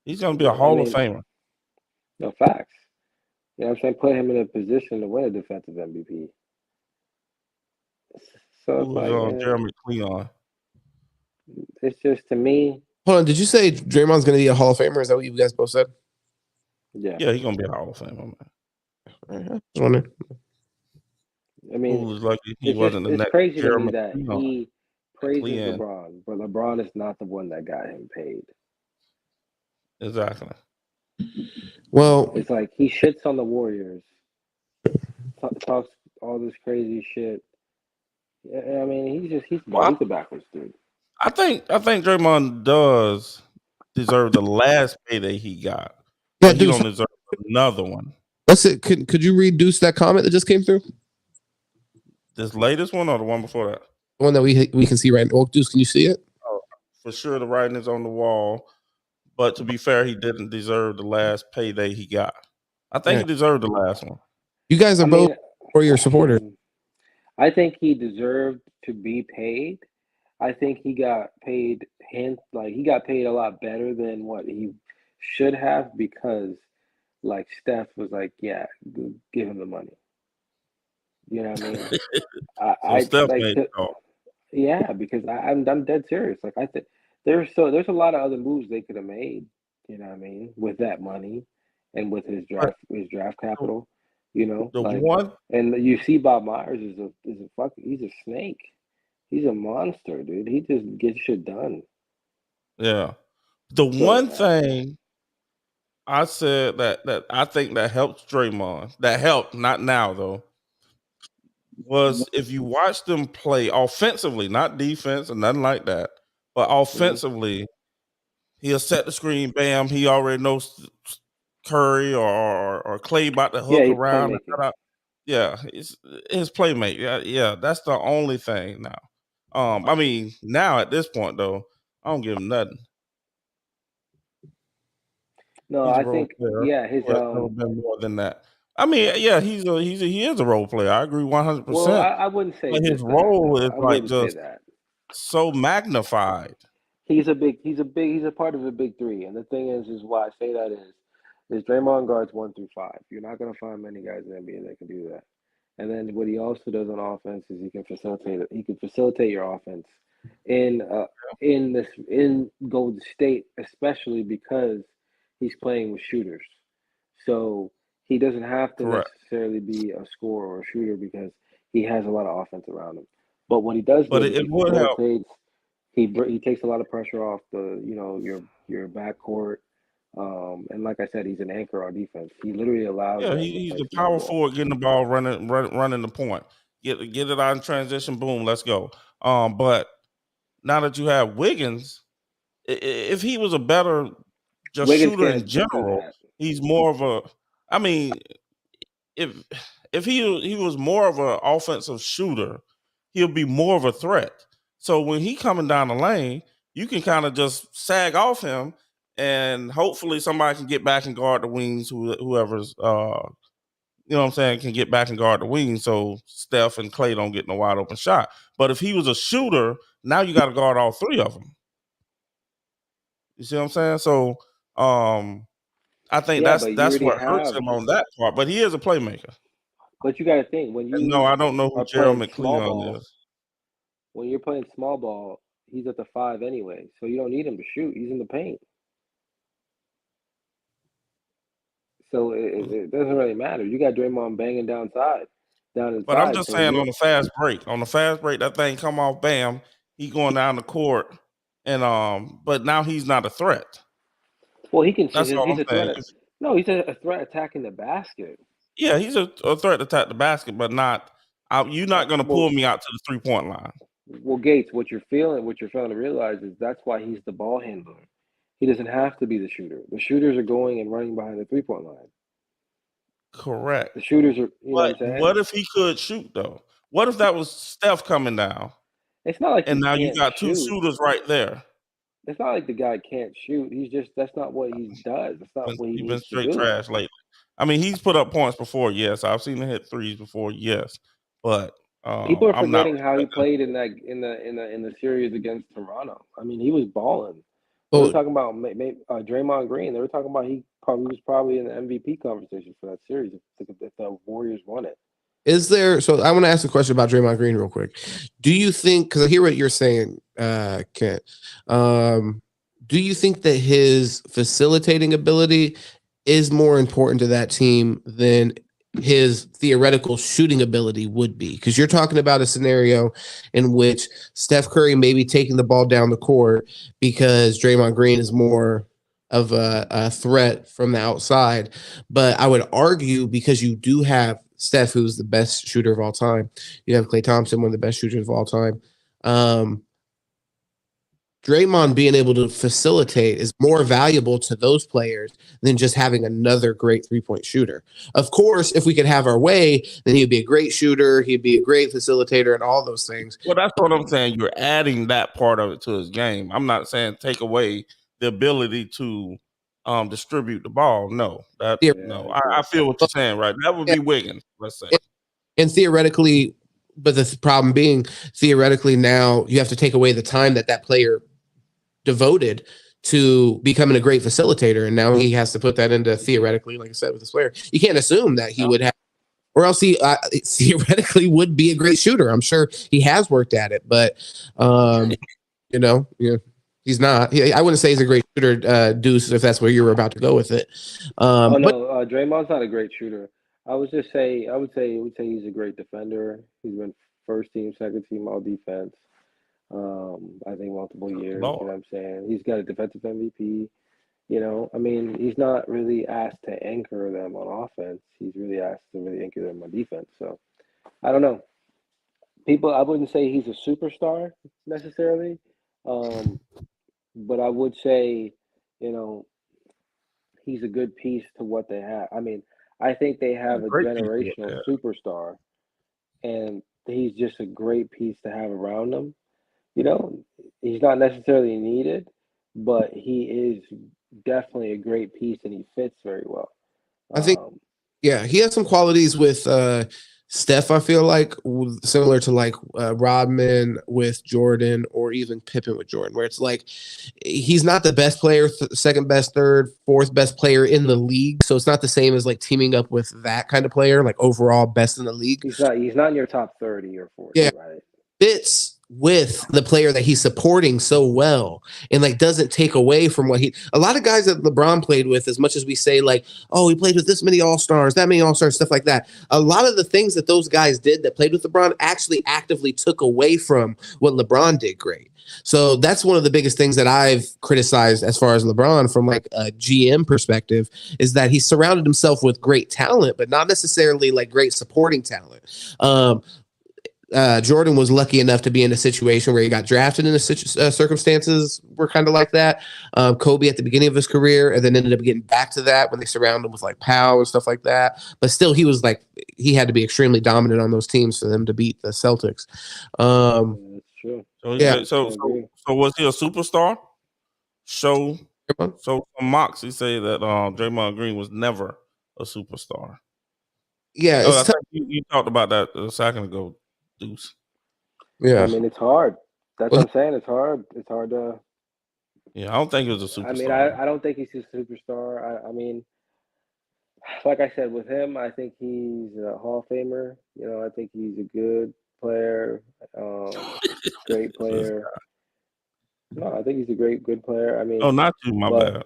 He's going to be a Hall of Famer. No, facts. You know what I'm saying? Put him in a position to win a defensive MVP. So it's like, Jeremy Cleon. It's just, to me. Hold on, did you say Draymond's going to be a Hall of Famer? Is that what you guys both said? Yeah, he's gonna be a Hall of Famer, man. I wonder. I mean, was lucky he wasn't the next. It's crazy to me that he praises LeBron, but LeBron is not the one that got him paid. Exactly. Well, it's like he shits on the Warriors, talks all this crazy shit. I mean, he's a backwards dude. I think Draymond does deserve the last payday he got. Yeah, he don't deserve another one. What's it? Could you reduce that comment that just came through? This latest one or the one before that? The one that we can see right now. Deuce, can you see it? Oh, for sure, the writing is on the wall. But to be fair, he didn't deserve the last payday he got. I think he deserved the last one. You guys are both Warrior supporters. I think he deserved to be paid. I think he got paid. He got paid a lot better than what he should have, because like Steph was like, yeah, give him the money. You know what I mean? Steph yeah, because I'm dead serious. Like I think there's a lot of other moves they could have made. You know what I mean? With that money and with his draft capital. You know, and you see Bob Myers is he's a snake. He's a monster, dude. He just gets shit done. Yeah. One thing I said that I think that helped Draymond, that helped, not now though, was if you watch them play offensively, not defense or nothing like that, but offensively, he'll set the screen, bam, he already knows Curry or Clay about to Yeah, hook he's around and playmaking. cut out. Yeah, it's his playmate. Yeah, that's the only thing now. I mean, now at this point though, I don't give him nothing. No, He's a I role think player. yeah, his But it's never been more than that. I mean, yeah, he is a role player. I agree 100%. well, I wouldn't say But his just that role though. is I like wouldn't say just that. so magnified. He's a part of a big three. And the thing is why I say that is Draymond guards 1 through 5. You're not gonna find many guys in the NBA that can do that. And then what he also does on offense is he can facilitate it. He can facilitate your offense in Golden State, especially because he's playing with shooters. So he doesn't have to Correct. necessarily be a scorer or a shooter because he has a lot of offense around him. But what he does But good is it he would help. facilitates. He takes a lot of pressure off your backcourt. And like I said, he's an anchor on defense. He literally allows Yeah, them to he's play the small power ball. forward getting the ball running the point. Get it out in transition, boom, let's go. But now that you have Wiggins, if he was a better just Wiggins shooter in can't do general, that. he's more of a. I mean, if he was more of an offensive shooter, he'll be more of a threat. So when he coming down the lane, you can kind of just sag off him, and hopefully somebody can get back and guard the wings. Whoever's you know what I'm saying, can get back and guard the wings, so Steph and Clay don't get no wide open shot. But if he was a shooter, now you got to guard all three of them. You see what I'm saying? So I think Yeah, but you that's already what hurts have. him on that part. But he is a playmaker. But you got to think when And no, you I don't know who are Gerald playing small McLeon ball. is. When you're playing small ball, he's at the 5 anyway, so you don't need him to shoot. He's in the paint, so it doesn't really matter. You got Draymond banging down But I'm inside. just So saying you're on the fast break. On the fast break, that thing come off, bam, he going down the court. And but now he's not a threat. well, he can. That's all He's I'm a saying. threat. No, he's a threat attacking the basket. Yeah, he's a threat to attack the basket, but not you're not gonna Well, pull me out to the 3-point line. Well, Gates, what you're failing to realize is that's why he's the ball handler. He doesn't have to be the shooter. The shooters are going and running behind the 3-point line. Correct. The shooters are, you know what But I'm saying? what if he could shoot though? What if that was Steph coming down? It's not like And he now you can't got two shoot. shooters right there. It's not like the guy can't shoot. That's not what he does. That's not what he He's been needs to straight do. trash lately. I mean, he's put up points before, yes. I've seen him hit threes before, yes. But People are I'm not forgetting how he respecting. played in the series against Toronto. I mean, he was balling. They were Oh, talking about Draymond Green. They were talking about he was in the MVP conversation for that series if the Warriors won it. is there? So I want to ask a question about Draymond Green real quick. Do you think? Because I hear what you're saying, Kent. Do you think that his facilitating ability is more important to that team than his theoretical shooting ability would be? Because you're talking about a scenario in which Steph Curry may be taking the ball down the court because Draymond Green is more of a threat from the outside. But I would argue because you do have Steph, who's the best shooter of all time. You have Klay Thompson, one of the best shooters of all time. Draymond being able to facilitate is more valuable to those players than just having another great 3-point shooter. Of course, if we could have our way, then he'd be a great shooter, he'd be a great facilitator, and all those things. Well, that's what I'm saying. You're adding that part of it to his game. I'm not saying take away the ability to distribute the ball. No, I feel what you're saying, right? That would be Wiggins, let's say. And theoretically, but the problem being, theoretically, now you have to take away the time that player devoted to becoming a great facilitator, and now he has to put that into theoretically, like I said, with this player. You can't assume that he would have, or else he theoretically would be a great shooter. I'm sure he has worked at it, but he's not. I wouldn't say he's a great shooter, Deuce, if that's where you were about to go with it. Draymond's not a great shooter. I would say he's a great defender. He's been first team, second team all defense. I think multiple years. Lord. You know what I'm saying? He's got a defensive MVP. I mean, he's not really asked to anchor them on offense. He's really asked to really anchor them on defense. So I don't know. I wouldn't say he's a superstar necessarily, but I would say, he's a good piece to what they have. I mean, I think they have a Great piece of what generational they superstar, and he's just a great piece to have around him. You know, he's not necessarily needed, but he is definitely a great piece, and he fits very well. I think Um, Yeah, he has some qualities with Steph. I feel like similar to like Rodman with Jordan, or even Pippen with Jordan, where it's like he's not the best player, second best, third, fourth best player in the league. So it's not the same as like teaming up with that kind of player, like overall best in the league. he's not in your top 30 or 40, Yeah. right? Fits with the player that he's supporting so well, and like doesn't take away from what a lot of guys that LeBron played with, as much as we say like, oh, he played with this many all-stars, that many all-stars, stuff like that. A lot of the things that those guys did that played with LeBron actually actively took away from what LeBron did great. So that's one of the biggest things that I've criticized as far as LeBron from like a GM perspective, is that he surrounded himself with great talent, but not necessarily like great supporting talent. Jordan was lucky enough to be in a situation where he got drafted in a circumstances were kind of like that. Kobe at the beginning of his career, and then ended up getting back to that when they surrounded him with like Powell and stuff like that. But still, he had to be extremely dominant on those teams for them to beat the Celtics. That's true. So was he a superstar? So some mocks say that Draymond Green was never a superstar. Yeah, I think you talked about that a second ago, Deuce. Yeah, I mean, it's hard. That's what I'm saying. It's hard. It's hard to. Yeah, I don't think he was a superstar. I mean, I don't think he's a superstar. I mean, like I said, with him, I think he's a Hall of Famer. You know, I think he's a good player, great player. No, I think he's a good player. I mean, not you, my bad.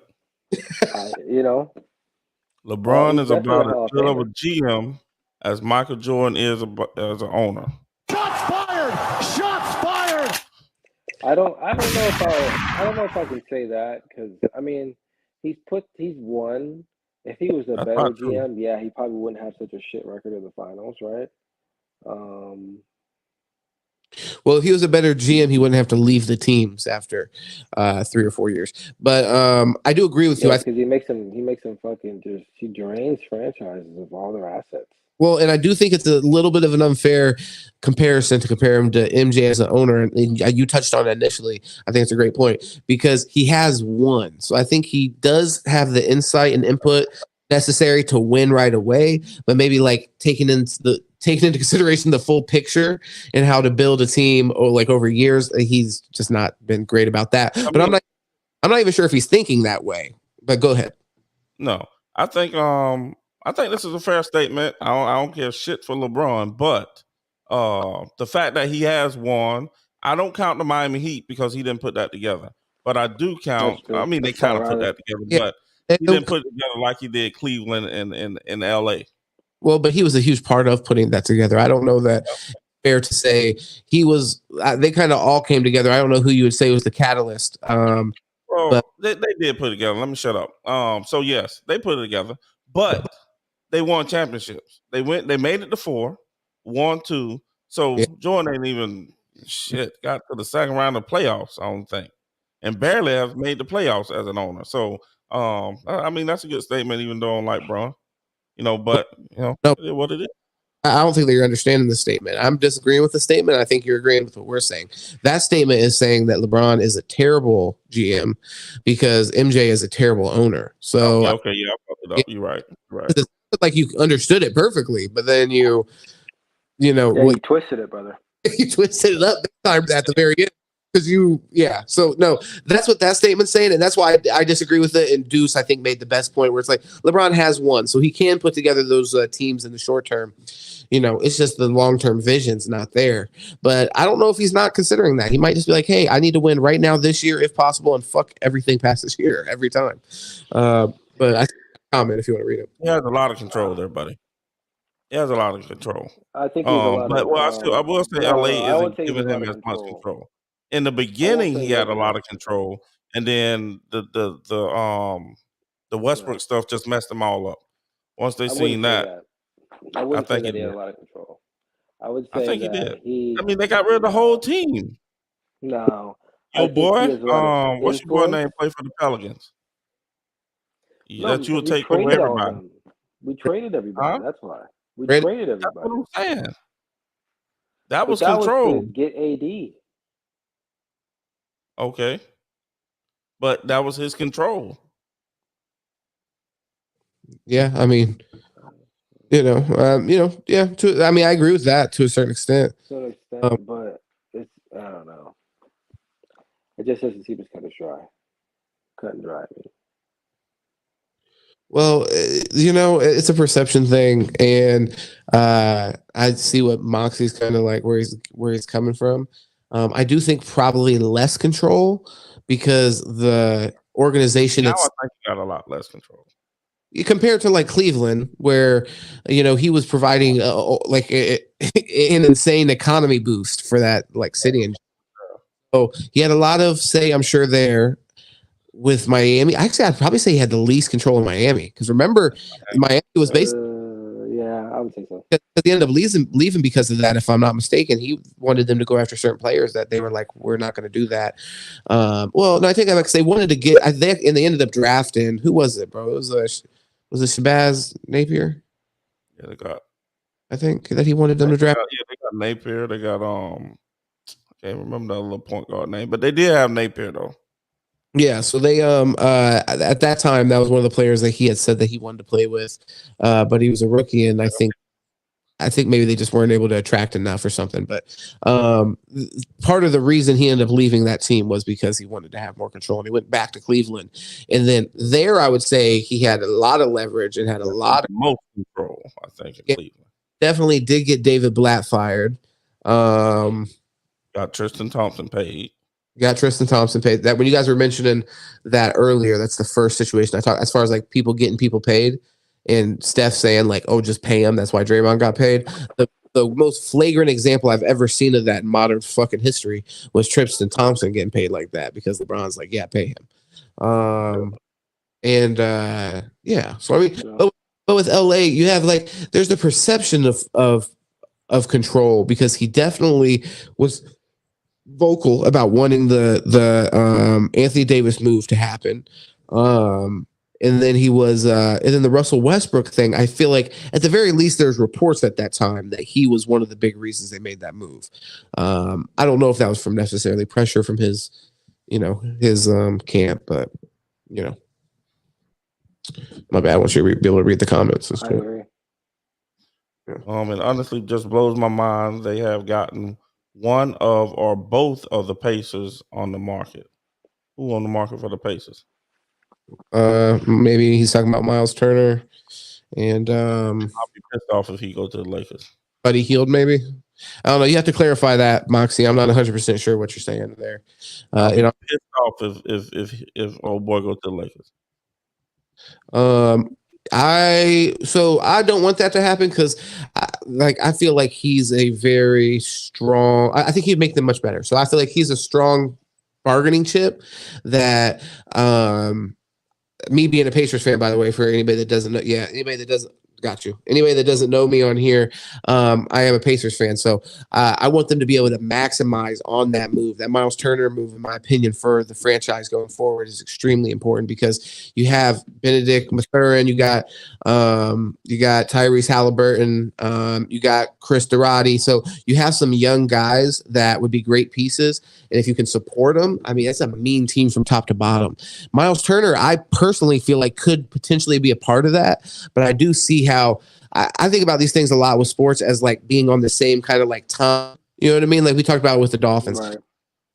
You know, LeBron is about as good of a Famer. GM as Michael Jordan is as an owner. Shots fired! Shots fired! I don't know if I can say that, because I mean, he's won. If he was a better GM, yeah, he probably wouldn't have such a shit record in the finals, right? Well, if he was a better GM, he wouldn't have to leave the teams after 3 or 4 years. But I do agree with you. Because he makes them fucking he drains franchises of all their assets. Well, and I do think it's a little bit of an unfair comparison to compare him to MJ as an owner. And you touched on it initially. I think it's a great point, because he has won. So I think he does have the insight and input necessary to win right away, but maybe like taking into consideration the full picture and how to build a team or like over years, he's just not been great about that. But I'm not even sure if he's thinking that way. But go ahead. No, I think this is a fair statement. I don't care shit for LeBron, but the fact that he has won, I don't count the Miami Heat because he didn't put that together. But I do count. I mean, they kind of put that together, but he didn't put it together like he did Cleveland and LA. Well, but he was a huge part of putting that together. I don't know that fair to say he was. They kind of all came together. I don't know who you would say was the catalyst. Well, they did put it together. Let me shut up. So yes, they put it together, but they won championships. They made it to 4, won 2. So Jordan ain't even got to the second round of playoffs, I don't think, and barely have made the playoffs as an owner. So I mean, that's a good statement, even though I don't like Bron. But no. It is what it is. I don't think that you're understanding the statement. I'm disagreeing with the statement. I think you're agreeing with what we're saying. That statement is saying that LeBron is a terrible GM because MJ is a terrible owner. So okay, yeah, I fucked it up. You're right. It's like you understood it perfectly, but then you twisted it, brother. You twisted it up at the very end. So no, that's what that statement's saying, and that's why I disagree with it. And Deuce, I think, made the best point where it's like LeBron has won, so he can put together those teams in the short term. It's just the long term vision's not there. But I don't know if he's not considering that. He might just be like, "Hey, I need to win right now this year, if possible, and fuck everything past this year every time." But I comment if you want to read it. He has a lot of control there, buddy. He has a lot of control. I think he's a lot of. I will say LA isn't giving him as much control. In the beginning, he had a lot of control, and then the Westbrook stuff just messed them all up. Once they seen that, I wouldn't say that he had a lot of control. I would say I think that he did. I mean, they got rid of the whole team. No, Your boy, what's your boy name? Play for the Pelicans. No, that you would we take over traded all everybody. them. We traded everybody. Huh? That's why we Traded- traded That's everybody. what I'm saying. That But was that was control. to get AD. Okay. But that was his control. Yeah, I mean, yeah. I mean, I agree with that to a certain extent. To an extent, but it's I don't know. It just doesn't seem as kind of dry, cut and dry. I mean. Well, it's a perception thing, and I see what Moxie's kind of like where he's coming from. I do think probably less control because the organization Now I think he got a lot less control. compared to like Cleveland, where he was providing like an insane economy boost for that like city, and so he had a lot of say, I'm sure, there. With Miami, actually, I'd probably say he had the least control in Miami because remember, Miami was basically Yeah, I would say so. at the end of leaving because of that. If I'm not mistaken, he wanted them to go after certain players that they were like, we're not going to do that. Well, no, I think I like they wanted to get. I think, and they ended up drafting. Who was it, bro? It was it Shabazz Napier? Yeah, they got. I think that he wanted them to draft. They got Napier. They got I can't remember the little point guard name, but they did have Napier though. Yeah, so they at that time that was one of the players that he had said that he wanted to play with, but he was a rookie, and I think maybe they just weren't able to attract enough or something. But part of the reason he ended up leaving that team was because he wanted to have more control, and he went back to Cleveland. And then there, I would say he had a lot of leverage and had a lot of most control. I think in Cleveland definitely did get David Blatt fired. Got Tristan Thompson paid. Got Tristan Thompson paid. That when you guys were mentioning that earlier, that's the first situation I talked as far as like people getting people paid, and Steph saying like, "Oh, just pay him." That's why Draymond got paid. The most flagrant example I've ever seen of that in modern fucking history was Tristan Thompson getting paid like that because LeBron's like, "Yeah, pay him." Yeah. So I mean, but with LA, you have like there's the perception of control because he definitely was vocal about wanting the Anthony Davis move to happen. And then he was and then the Russell Westbrook thing, I feel like at the very least there's reports at that time that he was one of the big reasons they made that move. I don't know if that was from necessarily pressure from his camp, but my bad. I want you to be able to read the comments. I agree. It honestly just blows my mind. They have gotten one of or both of the Pacers on the market. Who on the market for the Pacers? Maybe he's talking about Miles Turner and I'll be pissed off if he goes to the Lakers. Buddy Hield, maybe. I don't know. You have to clarify that, Moxie. I'm not 100% sure what you're saying there. Pissed off if old boy goes to the Lakers. I don't want that to happen because I feel like he's a very strong. I think he'd make them much better. So I feel like he's a strong bargaining chip that me being a Pacers fan, by the way, for anybody that doesn't know, anybody that doesn't know me on here, I am a Pacers fan, so I want them to be able to maximize on that move. That Miles Turner move, in my opinion, for the franchise going forward is extremely important because you have Benedict Mathurin, you got Tyrese Halliburton, you got Chris Duarte, so you have some young guys that would be great pieces, and if you can support them, I mean, that's a mean team from top to bottom. Miles Turner, I personally feel like could potentially be a part of that, but I do see how I think about these things a lot with sports as like being on the same kind of like time. You know what I mean? Like we talked about with the Dolphins. Right.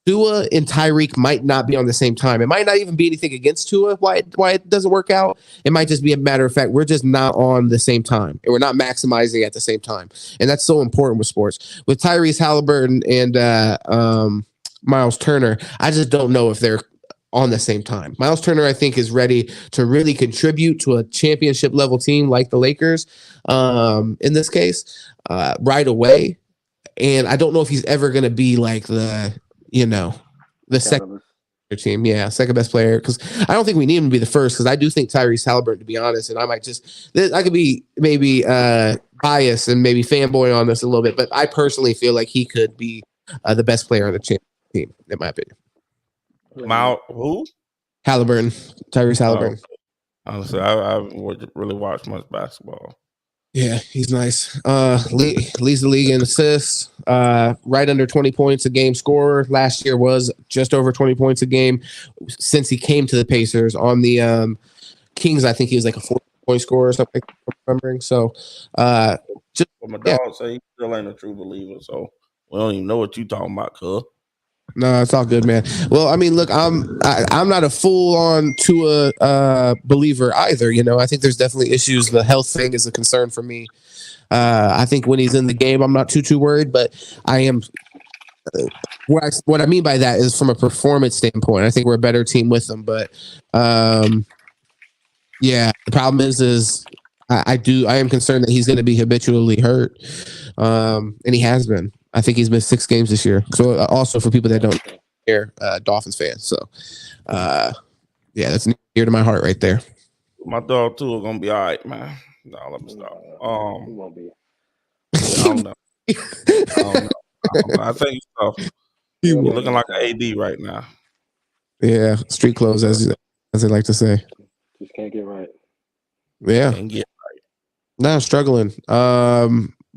Tua and Tyreek might not be on the same time. It might not even be anything against Tua, why it doesn't work out. It might just be a matter of fact, we're just not on the same time and we're not maximizing at the same time. And that's so important with sports. With Tyrese Halliburton and Miles Turner, I just don't know if they're on the same time. Miles Turner, I think, is ready to really contribute to a championship level team like the Lakers in this case right away. And I don't know if he's ever going to be like the second team. Yeah, second best player. Because I don't think we need him to be the first because I do think Tyrese Halliburton, to be honest, and I could be maybe biased and maybe fanboy on this a little bit, but I personally feel like he could be the best player on the championship team, in my opinion. Who? Halliburton, Tyrese Halliburton. Honestly, I haven't really watched much basketball. Yeah, he's nice. Leads the league in assists. Right under 20 points a game scorer. Last year was just over 20 points a game. Since he came to the Pacers on the Kings, I think he was like a 40-point scorer or something. I'm remembering. So, But my dog say he still ain't a true believer, so we don't even know what you talking about, cuz. No, it's all good, man. Well, I mean, look, I'm not a full-on Tua believer either. You know, I think there's definitely issues. The health thing is a concern for me. I think when he's in the game, I'm not too worried, but I am. What I mean by that is from a performance standpoint. I think we're a better team with him, but yeah, the problem is I am concerned that he's going to be habitually hurt, and he has been. I think he's missed 6 games this year. So also for people that don't care, Dolphins fans. So yeah, that's near to my heart right there. My dog too are gonna be all right, man. No, let me stop. He won't be. I don't know. I think so. You're looking like an AD right now. Yeah, street clothes, as they like to say. Just can't get right. Yeah, Can't get no, struggling.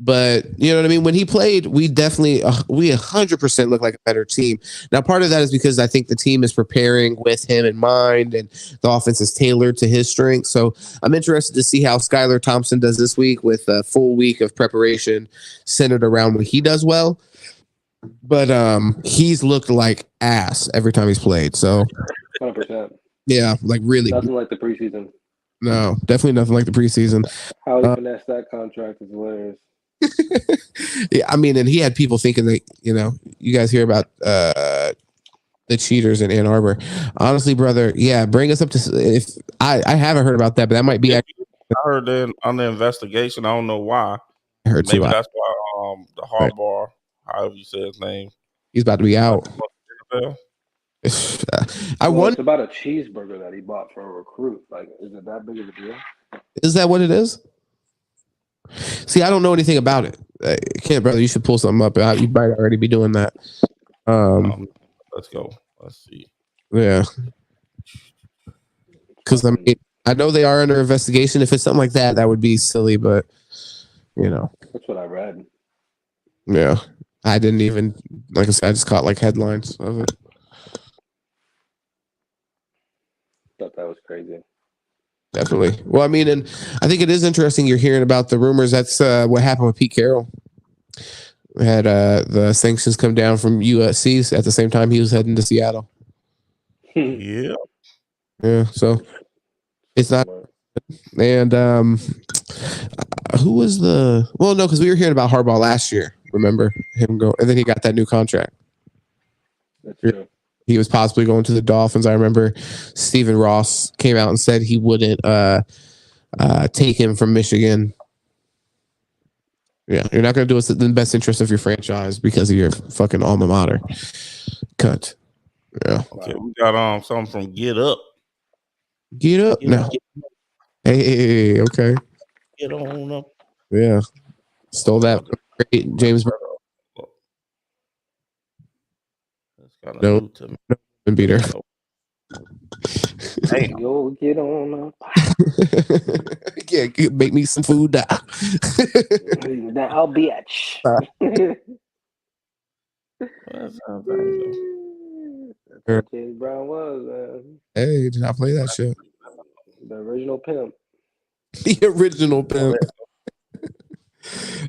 But you know what I mean? When he played, we definitely, we 100% look like a better team. Now, part of that is because I think the team is preparing with him in mind and the offense is tailored to his strengths. So I'm interested to see how Skylar Thompson does this week with a full week of preparation centered around what he does well. But he's looked like ass every time he's played. So 100%. yeah, like really. Nothing like the preseason. No, definitely nothing like the preseason. How he finessed that contract is hilarious. Yeah, I mean, and he had people thinking that, you know, you guys hear about the cheaters in Ann Arbor. Honestly, brother, yeah, bring us up to. If I haven't heard about that, but that might be. I heard that on the investigation. I don't know why. I heard Maybe too. that's why the Harbaugh, however you say his name, He's about to be out. I wonder. It's about a cheeseburger that he bought for a recruit. Like, is it that big of a deal? Is that what it is? See, I don't know anything about it. Kent, brother, you should pull something up. You might already be doing that. Let's go. Let's see. Yeah. Because I mean, I know they are under investigation. If it's something like that, that would be silly. But you know, that's what I read. Yeah, I didn't even, like I said, I just caught like headlines of it. Thought that was crazy. Definitely. Well, I mean, and I think it is interesting you're hearing about the rumors. That's what happened with Pete Carroll. We had the sanctions come down from USC at the same time he was heading to Seattle. Yeah. Yeah. So it's not. And who was the? Well, no, because we were hearing about Harbaugh last year. Remember him go, and then he got that new contract. That's true. He was possibly going to the Dolphins. I remember Stephen Ross came out and said he wouldn't take him from Michigan. Yeah, you're not going to do us in the best interest of your franchise because of your fucking alma mater. Cut. Yeah. Okay, we got something from Get Up. Get Up? No. Hey, okay. Get on up. Yeah. Stole that great James Brown. No, beater. Hey, yo, get on up. Yeah, make me some food now. I'll be at That's what James Brown was, man. Hey, did I play that shit? The original pimp. The original pimp.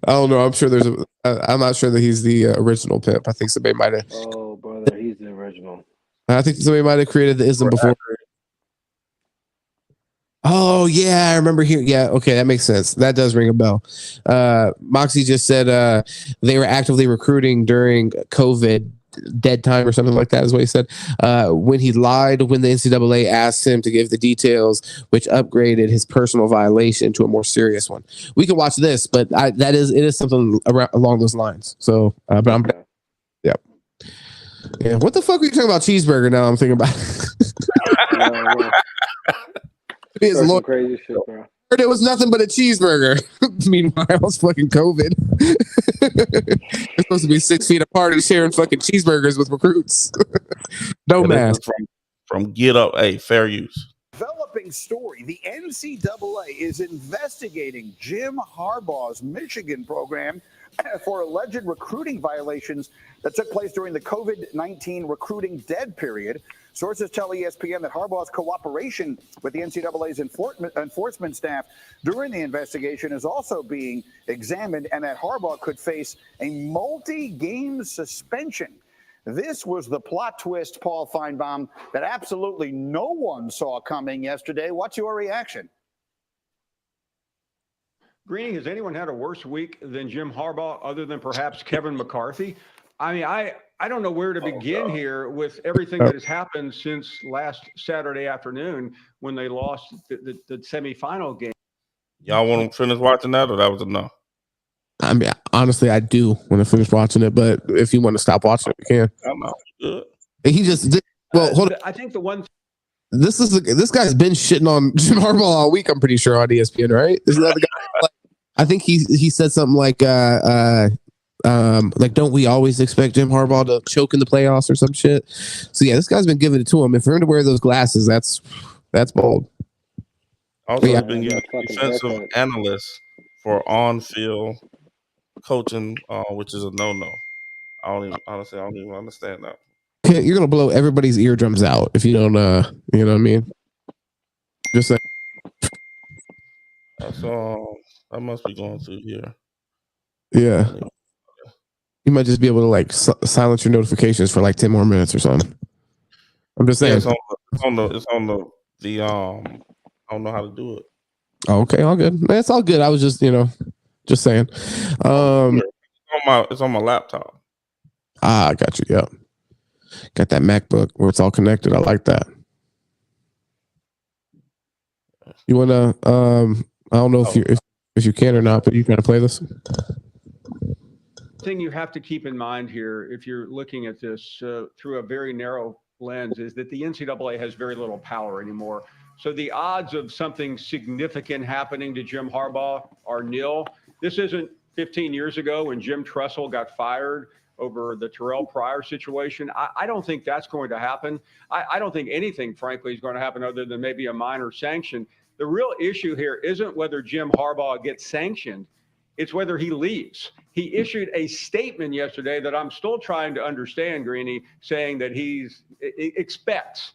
I don't know. I'm sure I'm not sure that he's the original pimp. I think somebody might have. Oh, brother, he's the original. I think somebody might have created the ism before. Oh yeah, I remember here. Yeah, okay, that makes sense. That does ring a bell. Moxie just said they were actively recruiting during COVID dead time or something like that is what he said. When he lied when the NCAA asked him to give the details, which upgraded his personal violation to a more serious one. We can watch this, but it is something along those lines. So, but I'm, yep. Yeah, what the fuck are you talking about cheeseburger now? I'm thinking about. Some crazy shit, bro. It was nothing but a cheeseburger. Meanwhile, it's fucking COVID. They're supposed to be 6 feet apart and sharing fucking cheeseburgers with recruits. No mask. From Get Up, hey, fair use. Developing developing story. The NCAA is investigating Jim Harbaugh's Michigan program for alleged recruiting violations that took place during the COVID-19 recruiting dead period. Sources tell ESPN that Harbaugh's cooperation with the NCAA's enforcement staff during the investigation is also being examined, and that Harbaugh could face a multi-game suspension. This was the plot twist, Paul Feinbaum, that absolutely no one saw coming yesterday. What's your reaction? Greeny, has anyone had a worse week than Jim Harbaugh other than perhaps Kevin McCarthy? I mean, I don't know where to begin here with everything that has happened since last Saturday afternoon when they lost the semifinal game. Y'all want to finish watching that, or that was enough? I mean, honestly, I do want to finish watching it, but if you want to stop watching it, you can. I'm not good. He just did. Well, hold on. I think the one. This guy's been shitting on Jim Harbaugh all week. I'm pretty sure on ESPN, right? Isn't that the guy? I think he said something like don't we always expect Jim Harbaugh to choke in the playoffs or some shit? So yeah, this guy's been giving it to him. And for him to wear those glasses, that's bold. Also, Yeah. he's been using defensive analysts for on-field coaching, which is a no-no. I don't even understand that. You're gonna blow everybody's eardrums out if you don't. You know what I mean? Just saying. That's I must be going through here. Yeah. You might just be able to like silence your notifications for like 10 more minutes or something. I'm just saying. Yeah, it's on the I don't know how to do it. Oh, okay, all good. Man, it's all good. I was just saying. It's on my laptop. I got you. Yeah. Got that MacBook where it's all connected. I like that. You wanna I don't know if you can or not, but you gonna play this? Thing you have to keep in mind here, if you're looking at this through a very narrow lens, is that the NCAA has very little power anymore. So the odds of something significant happening to Jim Harbaugh are nil. This isn't 15 years ago when Jim Tressel got fired over the Terrell Pryor situation. I don't think that's going to happen. I don't think anything, frankly, is going to happen other than maybe a minor sanction. The real issue here isn't whether Jim Harbaugh gets sanctioned. It's whether he leaves. He issued a statement yesterday that I'm still trying to understand, Greeny, saying that he expects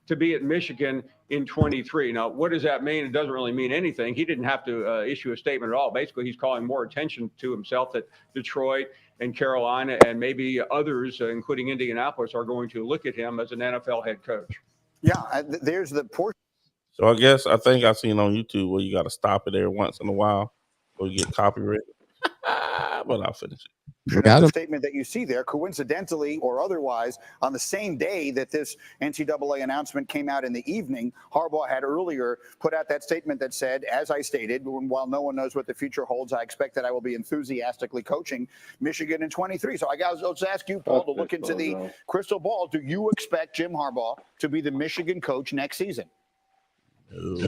to be at Michigan in 23. Now, what does that mean? It doesn't really mean anything. He didn't have to issue a statement at all. Basically, he's calling more attention to himself that Detroit and Carolina and maybe others, including Indianapolis, are going to look at him as an NFL head coach. Yeah, there's the portion. So I think I've seen on YouTube where you got to stop it every once in a while or you get copyrighted. But I'll finish it. The statement that you see there, coincidentally or otherwise, on the same day that this NCAA announcement came out in the evening, Harbaugh had earlier put out that statement that said, as I stated, while no one knows what the future holds, I expect that I will be enthusiastically coaching Michigan in 23. So let's ask you, Paul, to look into the crystal ball. Do you expect Jim Harbaugh to be the Michigan coach next season? No.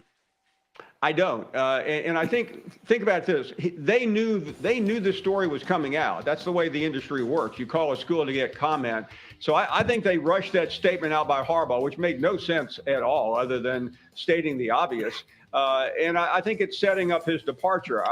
I don't, and I think about this. They knew the story was coming out. That's the way the industry works. You call a school to get comment. So I think they rushed that statement out by Harbaugh, which made no sense at all, other than stating the obvious. And I think it's setting up his departure.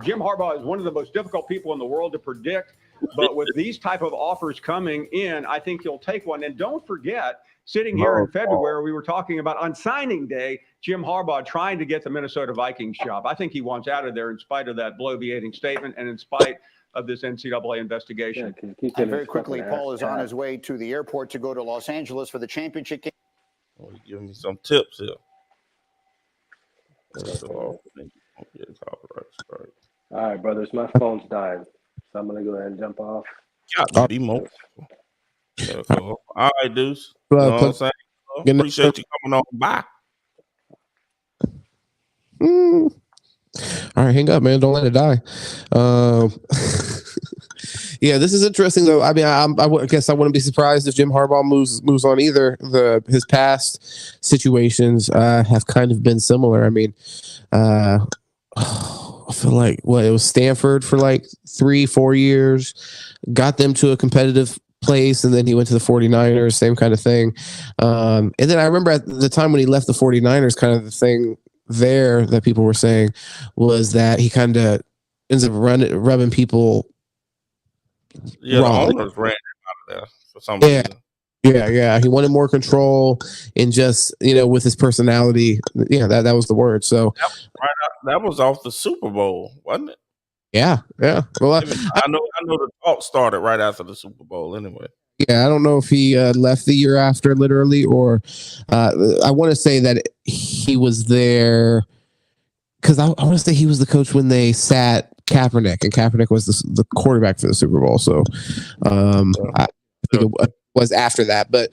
Jim Harbaugh is one of the most difficult people in the world to predict, but with these type of offers coming in, I think he'll take one. And don't forget, sitting here in February, we were talking about on signing day, Jim Harbaugh trying to get the Minnesota Vikings job. I think he wants out of there in spite of that bloviating statement and in spite of this NCAA investigation. Yeah, and very quickly, Paul is on his way to the airport to go to Los Angeles for the championship game. Oh, you're giving me some tips here. All right, brothers, my phone's dying, so I'm gonna go ahead and jump off. Got to be more. Yeah, cool. All right, dudes. You know what I'm saying? Appreciate you coming on by. All right, hang up, man. Don't let it die. Yeah, this is interesting, though. I mean, I guess I wouldn't be surprised if Jim Harbaugh moves on either. His past situations have kind of been similar. I mean, I feel like it was Stanford for like 3-4 years, got them to a competitive place, and then he went to the 49ers, same kind of thing. And then I remember at the time when he left the 49ers, kind of the thing there that people were saying was that he kind of ends up rubbing people wrong. The owners ran him out of there for some reason. Yeah. He wanted more control and just, with his personality. Yeah, that was the word. So that was off the Super Bowl, wasn't it? Yeah. Well, I know the talk started right after the Super Bowl anyway. Yeah, I don't know if he left the year after, literally, or I want to say that he was there because I want to say he was the coach when they sat Kaepernick, and Kaepernick was the quarterback for the Super Bowl. So I think it was after that, but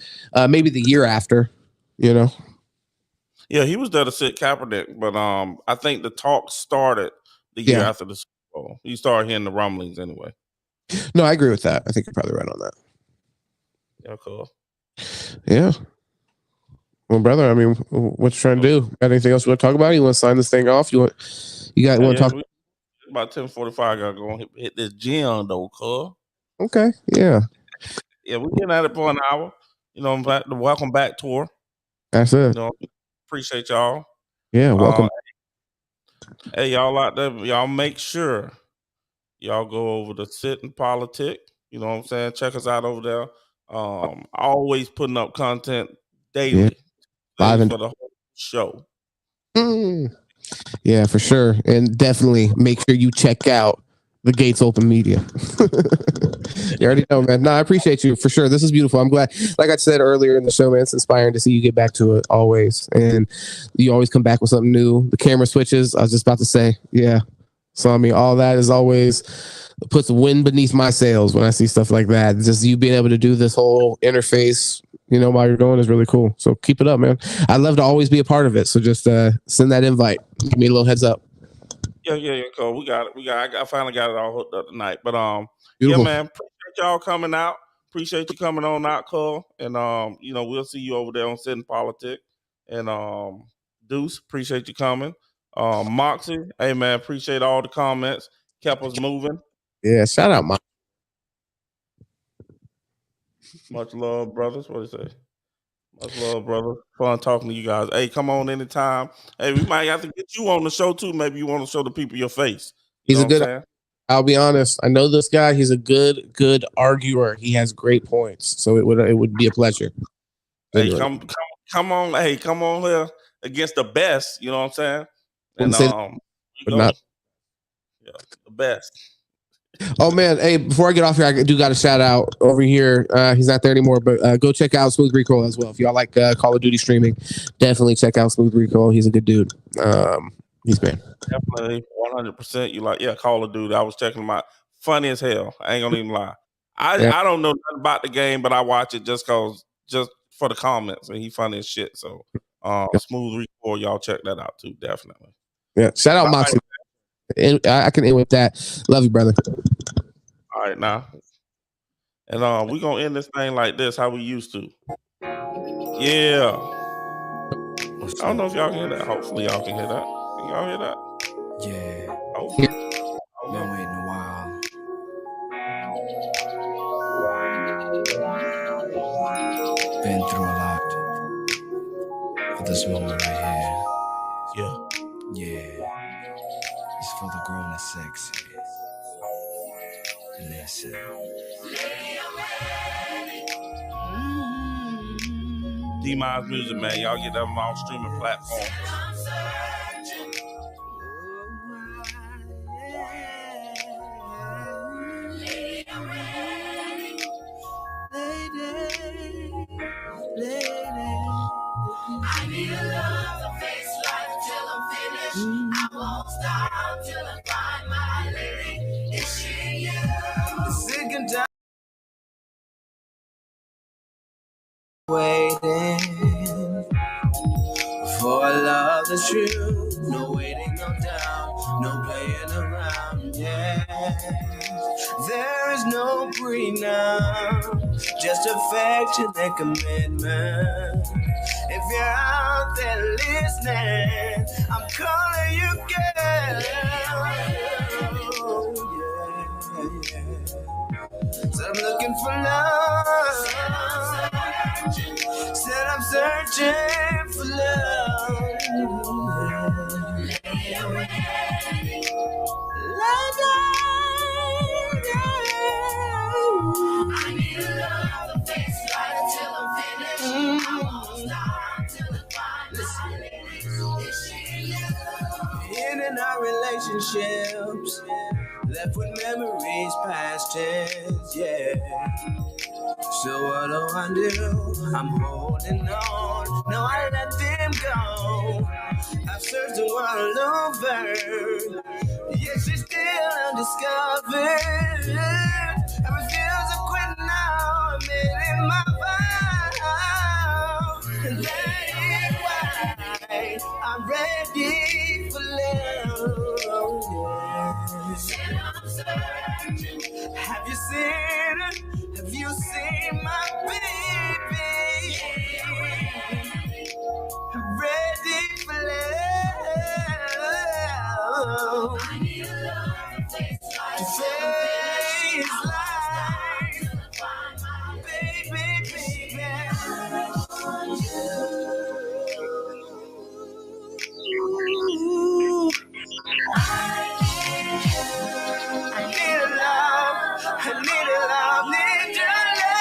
maybe the year after, Yeah, he was there to sit Kaepernick, but I think the talk started the year after the Super Bowl. You started hearing the rumblings anyway. No, I agree with that. I think you're probably right on that. Yeah, cool. Yeah. Well, brother, I mean, what you trying to do? Got anything else you want to talk about? You want to sign this thing off? Want to talk about 10:45? Gotta go hit this gym though, cuz. Okay. Yeah. Yeah, we're getting at it for an hour. The welcome back tour. That's it. Appreciate y'all. Yeah, welcome. Hey, y'all out there, y'all make sure y'all go over to Sit and Politic. You know what I'm saying? Check us out over there. Always putting up content daily for the whole show. Yeah, for sure. And definitely make sure you check out the Gates Open Media. You already know, man. No, I appreciate you for sure. This is beautiful. I'm glad, like I said earlier in the show, man, it's inspiring to see you get back to it always. And you always come back with something new. The camera switches, I was just about to say, yeah. So, I mean, all that is always puts wind beneath my sails when I see stuff like that. Just you being able to do this whole interface, while you're going is really cool. So keep it up, man. I'd love to always be a part of it. So just send that invite. Give me a little heads up. Yeah, cool. We got it. I finally got it all hooked up tonight. But Beautiful. Yeah, man. Appreciate y'all coming out. Appreciate you coming on out, Cole. And we'll see you over there on Sit and Politic. And Deuce, appreciate you coming. Moxie, hey man, appreciate all the comments. Kept us moving. Yeah, shout out, Moxie. Much love, brothers. What do you say? Much love, brother. Fun talking to you guys. Hey, come on anytime. Hey, we might have to get you on the show too. Maybe you want to show the people your face. I'll be honest. I know this guy. He's a good arguer. He has great points. So it would be a pleasure. Hey, come on. Hey, come on here against the best. You know what I'm saying? And the best. Oh man, hey, before I get off here, I do got a shout out over here. He's not there anymore, but go check out Smooth Recoil as well. If y'all like Call of Duty streaming, definitely check out Smooth Recoil. He's a good dude. He's man. Definitely 100%. You like, Call of Duty. I was checking him out. Funny as hell. I ain't gonna even lie. I don't know nothing about the game, but I watch it just for the comments, and he funny as shit. So Smooth Recoil, y'all check that out too, definitely. Yeah, shout out Moxie. And I can end with that. Love you, brother. All right, now. And we're going to end this thing like this, how we used to. Yeah. I don't know if y'all can hear that. Hopefully y'all can hear that. Can y'all hear that? Yeah. Hopefully. Been waiting a while. Been through a lot for this moment right here. Yeah. It's for the grown and sexy. Listen. D-Miles Music, man. Y'all get them on streaming platforms. I need a love to face life till I'm finished. I won't stop till I find my lady. Is she you? Sick and tired waiting for a love that's true. No waiting, no doubt, no playing around. Yeah, there is no prenup, just affection and commitment. If you're out there listening, I'm calling you girl. Oh, yeah. So I'm looking for love. Said I'm searching for love. I need a love that takes right until I'm finished. I won't stop till I find my lady. Is she you? In and out relationships, left with memories past tense, yeah. So what do? I'm holding on. No, I let them go. I've searched the world over. Yet she's still undiscovered. I refuse to quit now. I made it my vow. And that is why I'm ready for love. Have you seen her? Have you seen my baby? I'm ready for love. I need a love that takes right To until I'm finished. face life, baby, I need a love, I need a love, need your love.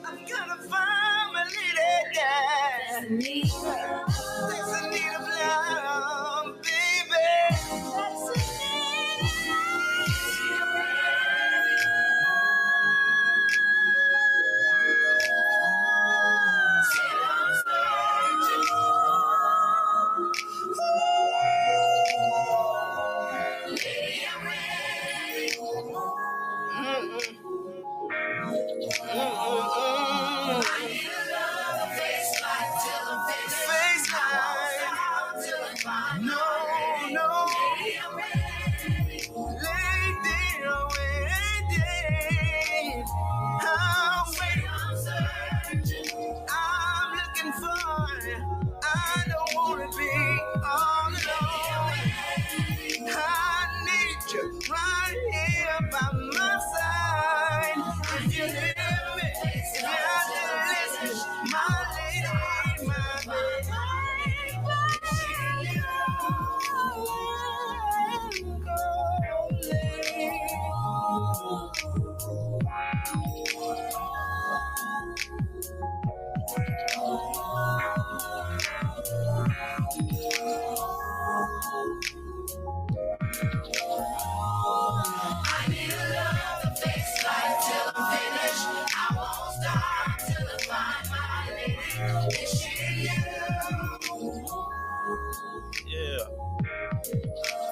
I'm gonna find my lady, yeah. There's a need of love, baby. There's a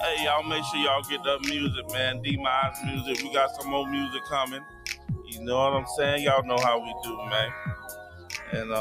Hey, y'all make sure y'all get that music, man. D-Mize music. We got some more music coming. You know what I'm saying? Y'all know how we do, man. And